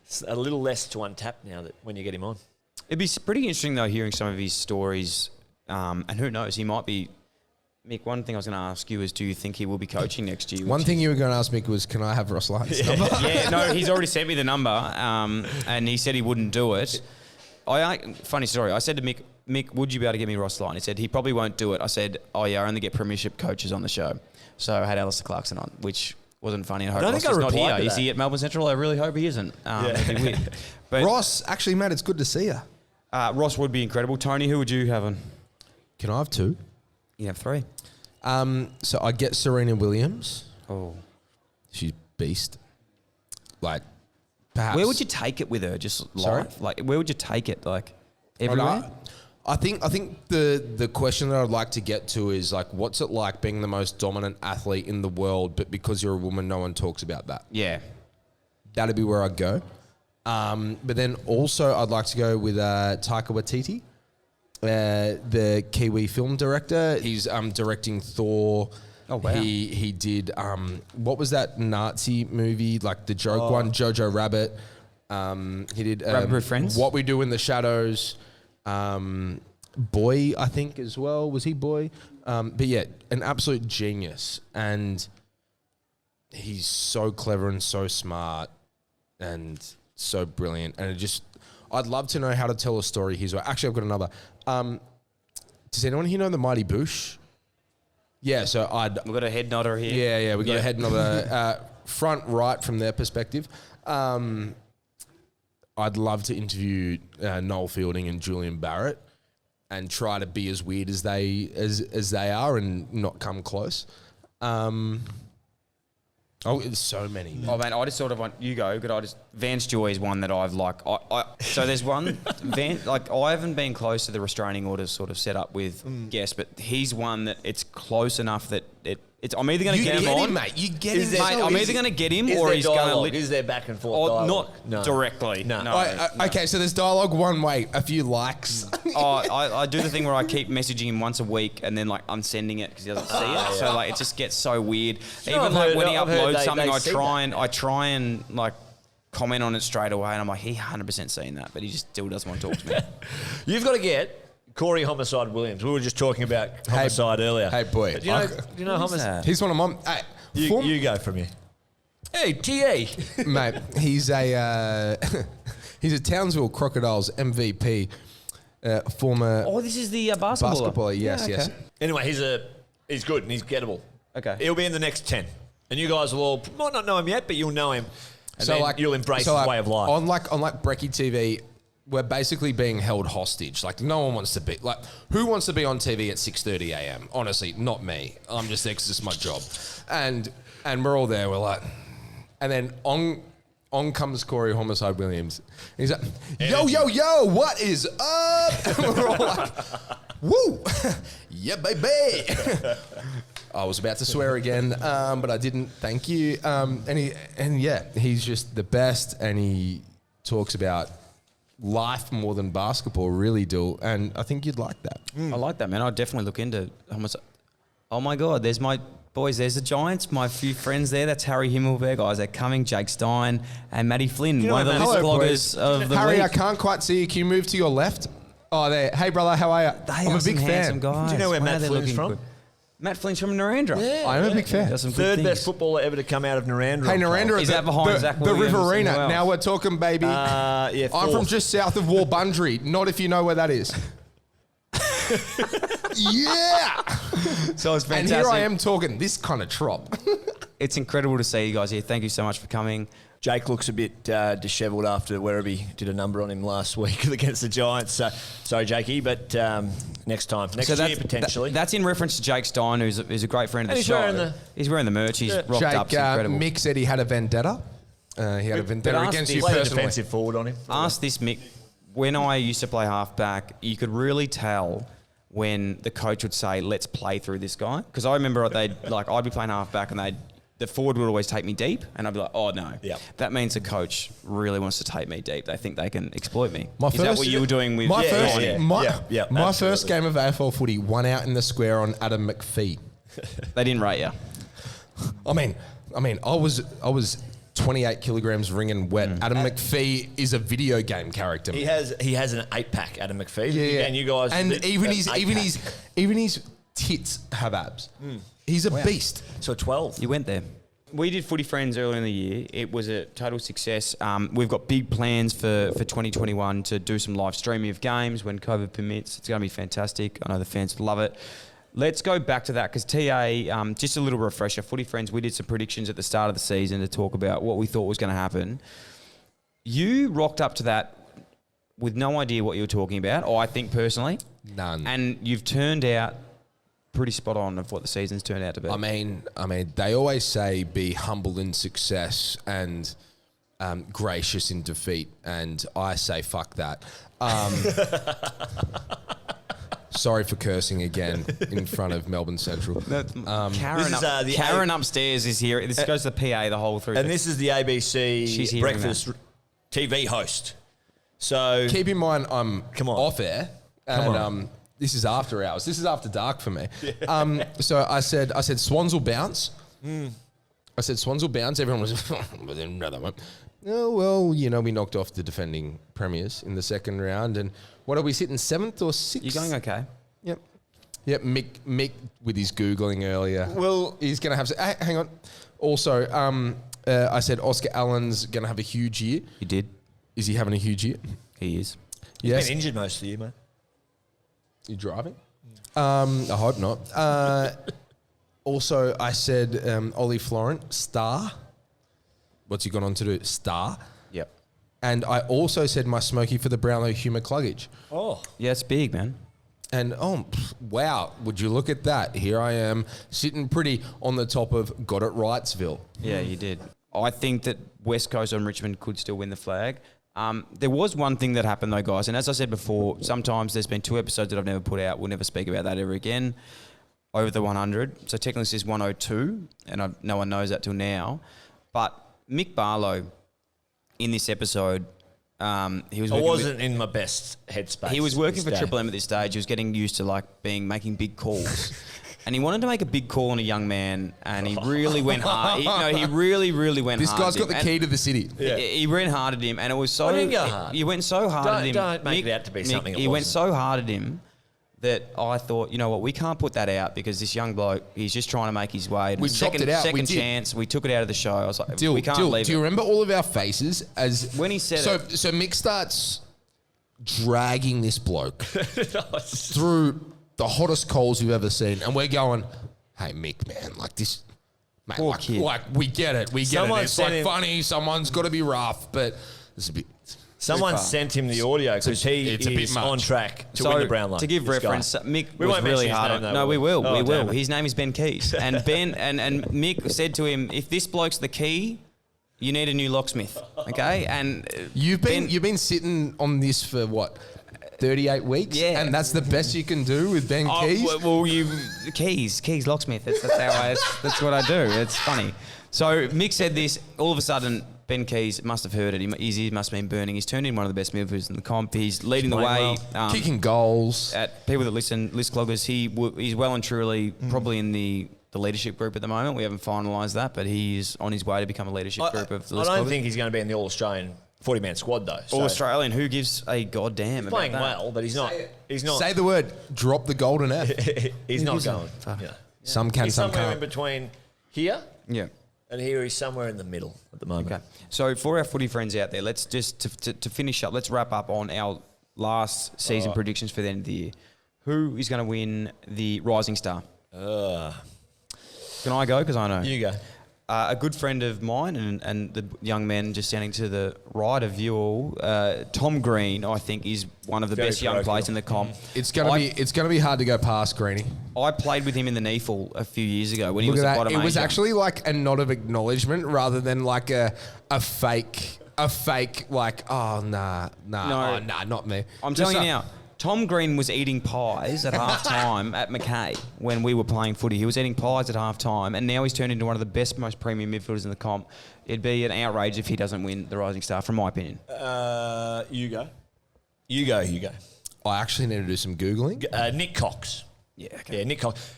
Speaker 2: it's a little less to untap now that when you get him on.
Speaker 4: It'd be pretty interesting, though, hearing some of his stories. And who knows, he might be... Mick, one thing I was going to ask you is, do you think he will be coaching next year?
Speaker 3: One thing you were going to ask Mick was, can I have Ross Lyon's number?
Speaker 4: Yeah, no, he's already sent me the number, and he said he wouldn't do it. Funny story. I said to Mick, would you be able to get me Ross Lyon? He said he probably won't do it. I said, oh yeah, I only get premiership coaches on the show. So I had Alistair Clarkson on, which wasn't funny. I hope Ross is not here. Is he at Melbourne Central? I really hope he isn't. It'd be weird. But
Speaker 3: Ross, actually, mate, it's good to see you.
Speaker 4: Ross would be incredible. Tony, who would you have on?
Speaker 3: Can I have two?
Speaker 4: You have three.
Speaker 3: So I get Serena Williams.
Speaker 4: Oh.
Speaker 3: She's beast. Like, perhaps.
Speaker 4: Where would you take it with her? Just
Speaker 3: Sorry?
Speaker 4: life? Like, where would you take it? Like, everywhere?
Speaker 3: I think the question that I'd like to get to is like, what's it like being the most dominant athlete in the world, but because you're a woman, no one talks about that.
Speaker 4: Yeah.
Speaker 3: That'd be where I'd go. But then also I'd like to go with Taika Waititi, the Kiwi film director. He's directing Thor.
Speaker 4: Oh, wow.
Speaker 3: He did what was that Nazi movie, like the joke one, Jojo Rabbit. He did
Speaker 4: Rabbit Friends?
Speaker 3: What We Do in the Shadows. Boy, I think as well. Was he Boy? But yeah, an absolute genius, and he's so clever and so smart and so brilliant. And I'd love to know how to tell a story his way. Actually, I've got another. Does anyone here know the Mighty Boosh? Yeah, so
Speaker 4: We've got a head nodder here.
Speaker 3: Yeah, we got a head nodder front right from their perspective. I'd love to interview Noel Fielding and Julian Barrett and try to be as weird as they are and not come close. There's so many.
Speaker 4: Oh man, I just sort of want you go. Vance Joy is one that I've like. So there's one I haven't been close to the restraining orders sort of set up with guests, but he's one that it's close enough that I'm either going to get him on,
Speaker 3: mate. You get him,
Speaker 4: mate. I'm either going to get him or he's going to.
Speaker 2: Is there back and forth dialogue?
Speaker 4: Not directly. No.
Speaker 3: Okay, so there's dialogue one way, a few likes.
Speaker 4: I do the thing where I keep messaging him once a week and then like I'm sending it because he doesn't see it. So like it just gets so weird. Even like when he uploads something, I try and like comment on it straight away, and I'm like, he 100% seen that, but he just still doesn't want to talk to me.
Speaker 2: You've got to get Corey Homicide Williams. We were just talking about Homicide earlier.
Speaker 3: Hey, boy.
Speaker 2: Do you know Homicide?
Speaker 3: He's one of my... Hey,
Speaker 2: You go from here. Hey, TA.
Speaker 3: mate, he's a Townsville Crocodiles MVP, former
Speaker 4: Oh, this is the basketballer.
Speaker 3: basketballer. Yes, yes.
Speaker 2: Anyway, he's good and he's gettable.
Speaker 4: Okay.
Speaker 2: He'll be in the next 10. And you guys will all, might not know him yet, but you'll know him. And then you'll embrace his way of life.
Speaker 3: On Brekkie TV, we're basically being held hostage. Like, no one wants to be... Like, who wants to be on TV at 6:30 a.m? Honestly, not me. I'm just there because it's my job. And we're all there. We're like... And then on comes Corey Homicide Williams. He's like, yo, what is up? And we're all like, woo! Yeah, baby! I was about to swear again, but I didn't. Thank you. He's just the best, and he talks about life more than basketball, really, Dyl, and I think you'd like that.
Speaker 4: I like that, man. I'd definitely look into Homicide. Oh my God, there's my boys. There's the Giants. My few friends there. That's Harry Himmelberg, Isaac Cumming, Jake Stein, and Matty Flynn. One of the list bloggers of the
Speaker 3: Harry,
Speaker 4: week.
Speaker 3: I can't quite see you. Can you move to your left? Oh, there. Hey, brother, how are you? I'm a big fan.
Speaker 4: Guys.
Speaker 2: Do you know where
Speaker 4: Wow,
Speaker 2: Matt
Speaker 4: they're
Speaker 2: Flynn's
Speaker 4: looking
Speaker 2: from?
Speaker 4: good. Matt Flynn's from Narendra.
Speaker 2: Yeah.
Speaker 3: I am a big fan.
Speaker 4: Does some good
Speaker 2: Third
Speaker 4: things.
Speaker 2: best footballer ever to come out of Narendra.
Speaker 3: Hey, Narendra,
Speaker 4: Is that behind Zach
Speaker 3: the
Speaker 4: Williams
Speaker 3: Riverina.
Speaker 4: and who else?
Speaker 3: Now we're talking, baby.
Speaker 2: Yeah,
Speaker 3: I'm from
Speaker 2: fourth.
Speaker 3: just south of Warbundry. Not if you know where that is. Yeah.
Speaker 4: So it's fantastic.
Speaker 3: And here I am talking this kind of trop.
Speaker 4: It's incredible to see you guys here. Thank you so much for coming.
Speaker 2: Jake looks a bit dishevelled after Werribee did a number on him last week against the Giants. So, sorry, Jakey, but next time. Next year, potentially.
Speaker 4: That's in reference to Jake Stein, who's a great friend of
Speaker 2: And
Speaker 4: the
Speaker 2: he's
Speaker 4: show. He's wearing the merch. He's rocked up. It's incredible.
Speaker 3: Mick said he had a vendetta. He had a vendetta
Speaker 4: ask
Speaker 3: against
Speaker 4: this-
Speaker 3: you
Speaker 2: Play a
Speaker 3: personally.
Speaker 2: defensive forward on him.
Speaker 4: Ask this, Mick. When I used to play halfback, you could really tell when the coach would say, "Let's play through this guy." Because I remember I'd be playing halfback, and the forward would always take me deep, and I'd be like, "Oh no,
Speaker 2: Yep.
Speaker 4: that means the coach really wants to take me deep. They think they can exploit me."
Speaker 3: My
Speaker 4: Is that
Speaker 3: first-
Speaker 4: what you were doing with?
Speaker 3: My
Speaker 2: Yeah,
Speaker 3: first,
Speaker 2: yeah, yeah.
Speaker 3: my,
Speaker 2: Yeah,
Speaker 3: my
Speaker 2: absolutely.
Speaker 3: first game of AFL footy, one out in the square on Adam McPhee.
Speaker 4: They didn't rate you.
Speaker 3: I mean, I was 28 kilograms ringing wet. Adam McPhee is a video game character.
Speaker 2: He has an 8-pack, Adam McPhee. And you guys...
Speaker 3: and
Speaker 2: the-
Speaker 3: even
Speaker 2: an
Speaker 3: his
Speaker 2: 8-pack.
Speaker 3: tits have abs. He's a beast.
Speaker 2: So 12.
Speaker 4: You went there. We did Footy Friends earlier in the year. It was a total success. We've got big plans for 2021 to do some live streaming of games when COVID permits. It's going to be fantastic. I know the fans love it. Let's go back to that because TA, just a little refresher. Footy Friends, we did some predictions at the start of the season to talk about what we thought was going to happen. You rocked up to that with no idea what you were talking about, or I think personally.
Speaker 3: None.
Speaker 4: And you've turned out pretty spot on of what the season's turned out to be.
Speaker 3: I mean, they always say be humble in success and gracious in defeat, and I say fuck that. Sorry for cursing again in front of Melbourne Central.
Speaker 4: Karen,
Speaker 2: This is, the
Speaker 4: Karen upstairs is here. This goes to the PA the whole through.
Speaker 2: And this is the ABC
Speaker 4: She's hearing
Speaker 2: breakfast TV host. So...
Speaker 3: Keep in mind, I'm
Speaker 2: Come on.
Speaker 3: off air, and this is after hours. This is after dark for me. So I said Swans will bounce. I said Swans will bounce. Everyone was, but then another one. Oh, well, we knocked off the defending premiers in the second round. And what are we sitting, 7th or 6th?
Speaker 4: You're going okay.
Speaker 3: Yep. Mick with his Googling earlier.
Speaker 2: Well-
Speaker 3: he's going to have... hang on. Also, I said Oscar Allen's going to have a huge year.
Speaker 4: You did.
Speaker 3: Is he having a huge year?
Speaker 4: He is.
Speaker 2: He's
Speaker 3: Yes.
Speaker 2: been injured most of the year, mate.
Speaker 3: You driving? I hope not. Also, I said Ollie Florent, star. What's he gone on to do? Star.
Speaker 4: Yep.
Speaker 3: And I also said my Smoky for the Brownlow Humour Cluggage.
Speaker 2: Oh.
Speaker 4: Yeah, it's big, man.
Speaker 3: And wow, would you look at that? Here I am sitting pretty on the top of Got It Rightsville.
Speaker 4: Yeah, you did. I think that West Coast and Richmond could still win the flag. There was one thing that happened though, guys, and as I said before, sometimes there's been 2 episodes that I've never put out. We'll never speak about that ever again. Over the 100. So technically this is 102, and no one knows that till now. But Mick Barlow, in this episode, he was.
Speaker 2: I
Speaker 4: working
Speaker 2: wasn't in my best headspace.
Speaker 4: He was working
Speaker 2: this
Speaker 4: for
Speaker 2: day.
Speaker 4: Triple M at this stage. He was getting used to making big calls. And he wanted to make a big call on a young man, and he really went hard. He really went
Speaker 3: This
Speaker 4: hard.
Speaker 3: guy's
Speaker 4: at
Speaker 3: got
Speaker 4: him.
Speaker 3: the
Speaker 4: And
Speaker 3: key to the city.
Speaker 2: Yeah.
Speaker 4: He ran hard at him, and it was so.
Speaker 2: I didn't go hard.
Speaker 4: You went so hard at him.
Speaker 2: Don't make
Speaker 4: Mick-
Speaker 2: it out to be
Speaker 4: Mick,
Speaker 2: something it
Speaker 4: He went
Speaker 2: wasn't.
Speaker 4: so hard at him that I thought, you know what, we can't put that out because this young bloke, he's just trying to make his way.
Speaker 3: We chopped it out, we
Speaker 4: Second
Speaker 3: did.
Speaker 4: chance, we took it out of the show. I was like,
Speaker 3: Dyl,
Speaker 4: we can't leave
Speaker 3: do you
Speaker 4: it.
Speaker 3: remember all of our faces as
Speaker 4: When he said it.
Speaker 3: So Mick starts dragging this bloke through the hottest coals you've ever seen, and we're going, "Hey Mick, man, like this, mate,
Speaker 4: Poor kid.
Speaker 3: like we get it, we get
Speaker 2: Someone
Speaker 3: it. It's
Speaker 2: sent
Speaker 3: like
Speaker 2: him-
Speaker 3: funny, someone's got to be rough, but it's a bit."
Speaker 2: Someone
Speaker 3: too far.
Speaker 2: sent him the audio because
Speaker 3: it's a bit
Speaker 2: is
Speaker 3: much.
Speaker 2: on track to win the Brownlow.
Speaker 4: To give
Speaker 2: this guy.
Speaker 4: reference, Mick
Speaker 2: We
Speaker 4: was
Speaker 2: won't
Speaker 4: really
Speaker 2: mention his
Speaker 4: hard
Speaker 2: name,
Speaker 4: on.
Speaker 2: though,
Speaker 4: No, we will.
Speaker 2: Oh,
Speaker 4: We will.
Speaker 2: damn it.
Speaker 4: His name is Ben Keys, and Ben and Mick said to him, "If this bloke's the key, you need a new locksmith." Okay, and
Speaker 3: You've
Speaker 4: Ben-
Speaker 3: been sitting on this for what, 38 weeks?
Speaker 4: Yeah.
Speaker 3: And that's the best you can do with Ben
Speaker 4: Oh,
Speaker 3: Keys?
Speaker 4: well, you Keys locksmith. That's how that's what I do. It's funny. So Mick said this. All of a sudden, Ben Keys must have heard it. His ears must have been burning. He's turned in one of the best midfielders in the comp. He's leading the way.
Speaker 2: playing
Speaker 3: Kicking goals.
Speaker 4: At people that listen, list cloggers, he's well and truly probably in the leadership group at the moment. We haven't finalised that, but he's on his way to become a leadership group of the
Speaker 2: I
Speaker 4: list
Speaker 2: don't
Speaker 4: cloggers.
Speaker 2: think he's going to be in the All-Australian 40-man squad, though.
Speaker 4: All Australian. Who gives a goddamn
Speaker 2: Playing
Speaker 4: about that?
Speaker 2: well, but he's not. He's not.
Speaker 3: Say the word, drop the golden F.
Speaker 2: He's not going.
Speaker 4: Fuck.
Speaker 2: Yeah.
Speaker 3: Some can,
Speaker 2: He's
Speaker 3: some
Speaker 2: somewhere in
Speaker 3: can't.
Speaker 2: between here
Speaker 4: Yeah.
Speaker 2: and here. He's somewhere in the middle at the moment.
Speaker 4: Okay. So for our footy friends out there, let's just to finish up. Let's wrap up on our last season predictions for the end of the year. Who is going to win the Rising Star? Can I go? Because I know.
Speaker 2: You go.
Speaker 4: A good friend of mine and the young man just standing to the right of you all, Tom Green, I think, is one of the
Speaker 2: Very
Speaker 4: best young
Speaker 2: parochial.
Speaker 4: players in the comp.
Speaker 3: It's gonna be hard to go past Greeny.
Speaker 4: I played with him in the NEFL a few years ago when he
Speaker 3: Look
Speaker 4: was
Speaker 3: at
Speaker 4: a
Speaker 3: that.
Speaker 4: bottom
Speaker 3: It was
Speaker 4: major.
Speaker 3: actually like a nod of acknowledgement rather than like a fake like, oh nah, not me.
Speaker 4: I'm
Speaker 3: Just
Speaker 4: telling you now, Tom Green was eating pies at half time at Mackay when we were playing footy. He was eating pies at half time, and now he's turned into one of the best, most premium midfielders in the comp. It'd be an outrage if he doesn't win the Rising Star, from my opinion.
Speaker 2: You go. You go.
Speaker 3: I actually need to do some Googling.
Speaker 2: Nick Cox.
Speaker 4: Yeah, okay.
Speaker 2: Yeah, Nick Cox.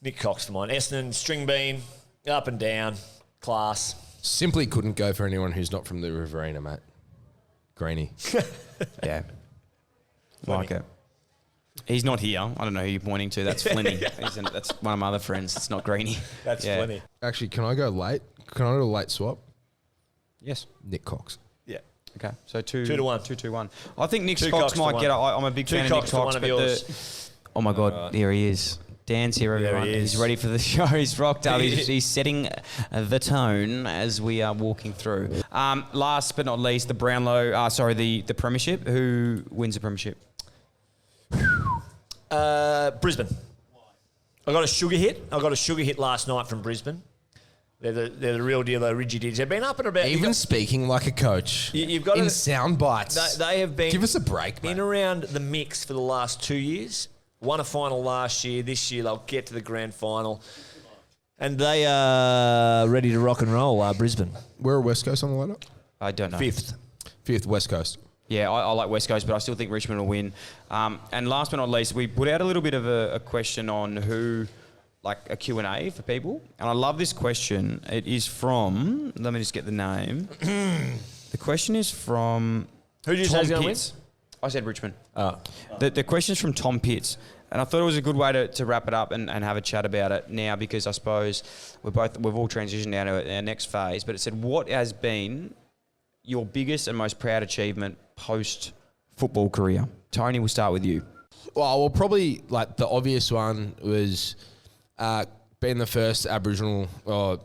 Speaker 2: Nick Cox for mine. Essendon, string bean, up and down, class.
Speaker 3: Simply couldn't go for anyone who's not from the Riverina, mate. Greeny.
Speaker 4: Yeah. Like it. He's not here. I don't know who you're pointing to. That's Flinny. That's one of my other friends. It's not Greeny.
Speaker 2: That's
Speaker 4: Yeah.
Speaker 2: plenty.
Speaker 3: Actually, can I go late? Can I do a late swap?
Speaker 4: Yes.
Speaker 3: Nick Cox.
Speaker 2: Yeah.
Speaker 4: Okay. So 2
Speaker 2: 2 to 1.
Speaker 4: 2-2-1. I think Nick
Speaker 2: Two
Speaker 4: Cox
Speaker 2: Cox to
Speaker 4: might
Speaker 2: one.
Speaker 4: get. I'm a big
Speaker 2: Two
Speaker 4: fan of Nick
Speaker 2: Cox to
Speaker 4: Cox,
Speaker 2: one of
Speaker 4: but
Speaker 2: yours.
Speaker 4: oh my God, here he is. Dan's here, everyone.
Speaker 2: There he is.
Speaker 4: He's ready for the show. He's rocked up. He's setting the tone as we are walking through. Last but not least, the the Premiership. Who wins the Premiership?
Speaker 2: Brisbane. I got a sugar hit last night from Brisbane. They're the real deal, though, Ridgy-Dids. They've been up and about.
Speaker 3: Even speaking like a coach.
Speaker 2: You've got
Speaker 3: in
Speaker 2: to,
Speaker 3: sound bites.
Speaker 2: They have been.
Speaker 3: Give us a break, mate.
Speaker 2: In around the mix for the last 2 years. Won a final last year. This year they'll get to the grand final. And they are ready to rock and roll, Brisbane.
Speaker 3: Where are West Coast on the lineup?
Speaker 4: I don't know.
Speaker 3: Fifth, West Coast.
Speaker 4: Yeah, I like West Coast, but I still think Richmond will win. And last but not least, we put out a little bit of a question on who, like a Q&A for people. And I love this question. It is from, let me just get the name. The question is from
Speaker 2: Who did you say
Speaker 4: Tom
Speaker 2: is going to win?
Speaker 4: Pitts. I said Richmond.
Speaker 2: Oh.
Speaker 4: The question is from Tom Pitts. And I thought it was a good way to wrap it up and have a chat about it now, because I suppose we've all transitioned now to our next phase. But it said, what has been your biggest and most proud achievement post-football career? Tony, we'll start with you.
Speaker 3: Well, probably like the obvious one was being the first Aboriginal or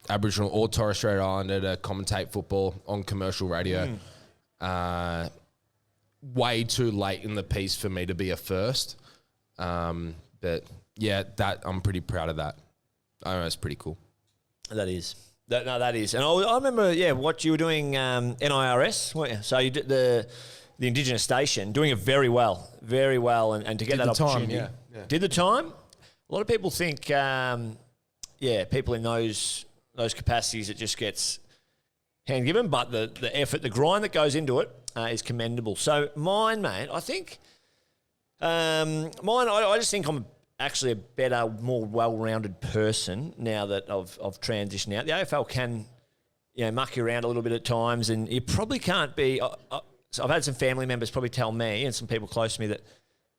Speaker 3: Torres Strait Islander to commentate football on commercial radio. Way too late in the piece for me to be a first. But yeah, that I'm pretty proud of that. I know it's pretty cool.
Speaker 2: That is. That is. And I remember, what you were doing, NIRS, weren't you? So you did the Indigenous station, doing it very well, and to get
Speaker 3: Did
Speaker 2: that
Speaker 3: the time,
Speaker 2: opportunity.
Speaker 3: yeah.
Speaker 2: Did the time? A lot of people think, people in those capacities, it just gets hand given, but the effort, the grind that goes into it is commendable. So mine, mate, I think, I just think I'm actually a better, more well-rounded person now that I've transitioned out. The AFL can, muck you around a little bit at times, and you probably can't be. So I've had some family members probably tell me, and some people close to me, that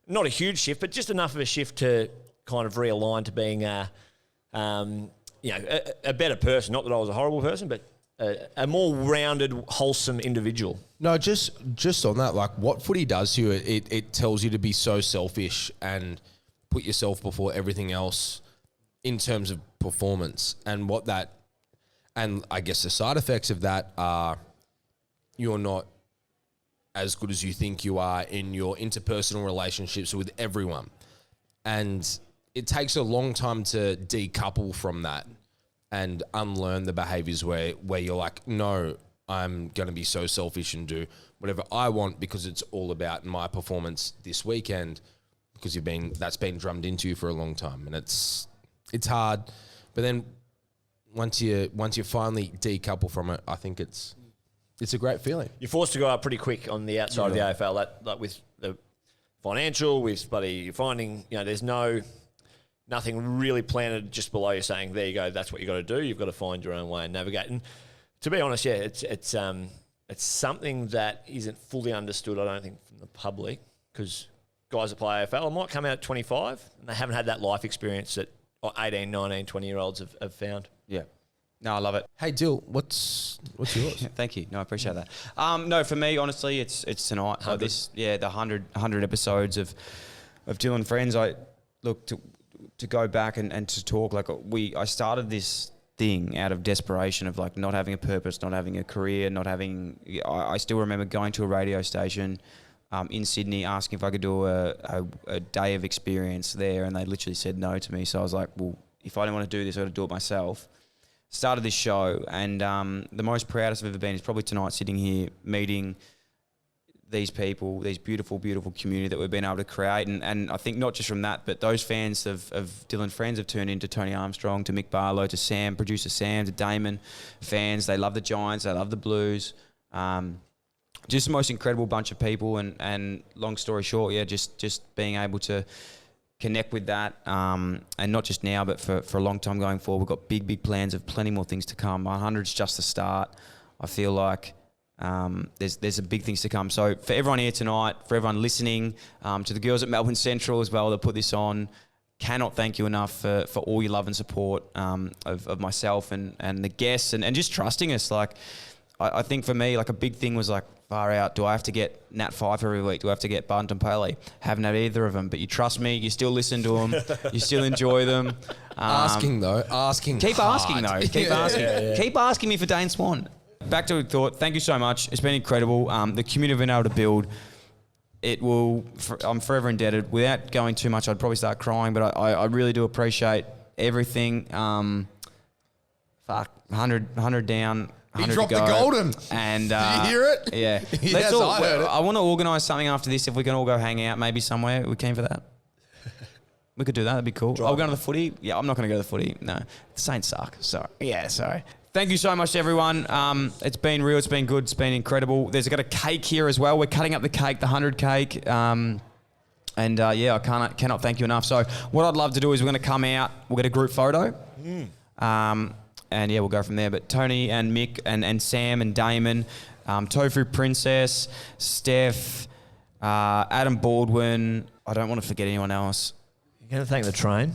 Speaker 2: not a huge shift, but just enough of a shift to kind of realign to being a better person. Not that I was a horrible person, but a more rounded, wholesome individual.
Speaker 3: No, just on that, like what footy does to you, it tells you to be so selfish and put yourself before everything else in terms of performance. And I guess the side effects of that are you're not as good as you think you are in your interpersonal relationships with everyone. And it takes a long time to decouple from that and unlearn the behaviors where you're like, no, I'm going to be so selfish and do whatever I want because it's all about my performance this weekend, because that's been drummed into you for a long time. And it's hard. But then once you finally decouple from it, I think it's a great feeling.
Speaker 2: You're forced to go up pretty quick on the outside of the AFL. That with the financial, with finding, there's nothing really planted just below you saying, there you go, that's what you got to do. You've got to find your own way and navigate. And to be honest, it's something that isn't fully understood, I don't think, from the public, because guys that play AFL might come out at 25 and they haven't had that life experience that or 18, 19, 20-year-olds have found.
Speaker 4: Yeah. No, I love it.
Speaker 3: Hey, Dyl, what's yours?
Speaker 4: Thank you. No, I appreciate that. No, for me, honestly, it's tonight. Like this, the 100 episodes of Dyl Friends. I look to go back and to talk. Like I started this thing out of desperation of like not having a purpose, not having a career, not having. I still remember going to a radio station in Sydney, asking if I could do a day of experience there, and they literally said no to me. So I was like, well, if I didn't want to do this, I got to do it myself. Started this show, and the most proudest I've ever been is probably tonight, sitting here meeting these people, these beautiful, beautiful community that we've been able to create. And I think not just from that, but those fans of Dyl Friends have turned into Tony Armstrong, to Mick Barlow, to Sam, producer Sam, to Damon fans. They love the Giants, they love the Blues. Just the most incredible bunch of people. And long story short, yeah, just being able to connect with that, and not just now, but for a long time going forward. We've got big plans of plenty more things to come. 100's just the start. I feel like there's a big things to come. So for everyone here tonight, for everyone listening, to the girls at Melbourne Central as well that put this on, cannot thank you enough for all your love and support of myself and the guests and just trusting us. Like I think for me, like a big thing was like, far out, do I have to get Nat 5 every week? Do I have to get Barton Paley? Haven't had either of them, but you trust me, you still listen to them, you still enjoy them.
Speaker 3: Asking.
Speaker 4: Keep
Speaker 3: hard.
Speaker 4: asking though, keep asking. Yeah. Keep asking me for Dane Swan. Back to a thought, thank you so much. It's been incredible. The community we've been able to build, I'm forever indebted. Without going too much, I'd probably start crying, but I really do appreciate everything. 100 down.
Speaker 3: He dropped the golden.
Speaker 4: And
Speaker 3: did you hear it?
Speaker 4: Yeah.
Speaker 3: Yes, I heard it.
Speaker 4: I want to organise something after this. If we can all go hang out, maybe somewhere. We keen for that? We could do that. That'd be cool. I'll go to the footy. Yeah, I'm not going to go to the footy. No, the Saints suck. Sorry. Yeah, sorry. Thank you so much, everyone. It's been real. It's been good. It's been incredible. There's got a cake here as well. We're cutting up the cake, the 100 cake. I cannot thank you enough. So what I'd love to do is we're going to come out. We'll get a group photo. And yeah, we'll go from there. But Tony and Mick and Sam and Damon, Tofu Princess, Steph, Adam Baldwin. I don't want to forget anyone else.
Speaker 2: You're going to thank the train?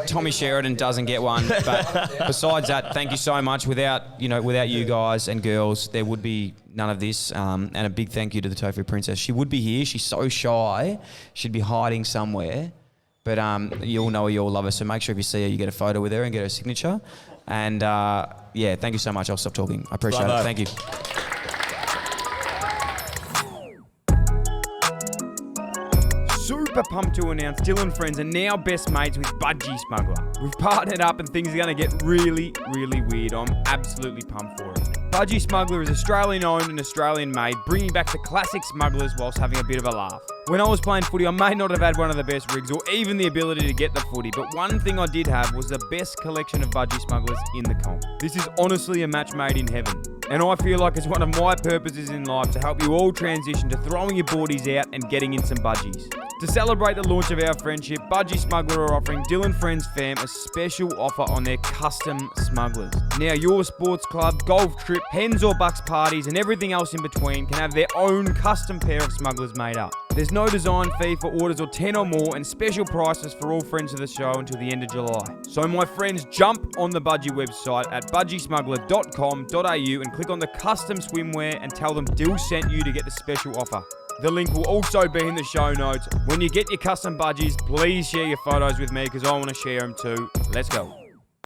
Speaker 4: Tommy Sheridan doesn't get one. But besides that, thank you so much. Without you guys and girls, there would be none of this. And a big thank you to the Tofu Princess. She would be here. She's so shy. She'd be hiding somewhere. But you all know her, you all love her. So make sure if you see her, you get a photo with her and get her signature. And yeah, thank you so much. I'll stop talking. I appreciate it. Thank you.
Speaker 1: Super pumped to announce Dyl Friends are now best mates with Budgy Smuggler. We've partnered up and things are going to get really, really weird. I'm absolutely pumped for it. Budgy Smuggler is Australian owned and Australian made, bringing back the classic smugglers whilst having a bit of a laugh. When I was playing footy, I may not have had one of the best rigs or even the ability to get the footy, but one thing I did have was the best collection of Budgy Smugglers in the comp. This is honestly a match made in heaven. And I feel like it's one of my purposes in life to help you all transition to throwing your boardies out and getting in some budgies. To celebrate the launch of our friendship, Budgy Smuggler are offering Dyl Friends fam a special offer on their custom smugglers. Now your sports club, golf trip, hens or bucks parties and everything else in between can have their own custom pair of smugglers made up. There's no design fee for orders of 10 or more and special prices for all friends of the show until the end of July. So my friends, jump on the Budgy website at budgysmuggler.com.au and click on the custom swimwear and tell them Dyl sent you to get the special offer. The link will also be in the show notes. When you get your custom budgies, please share your photos with me because I want to share them too. Let's go.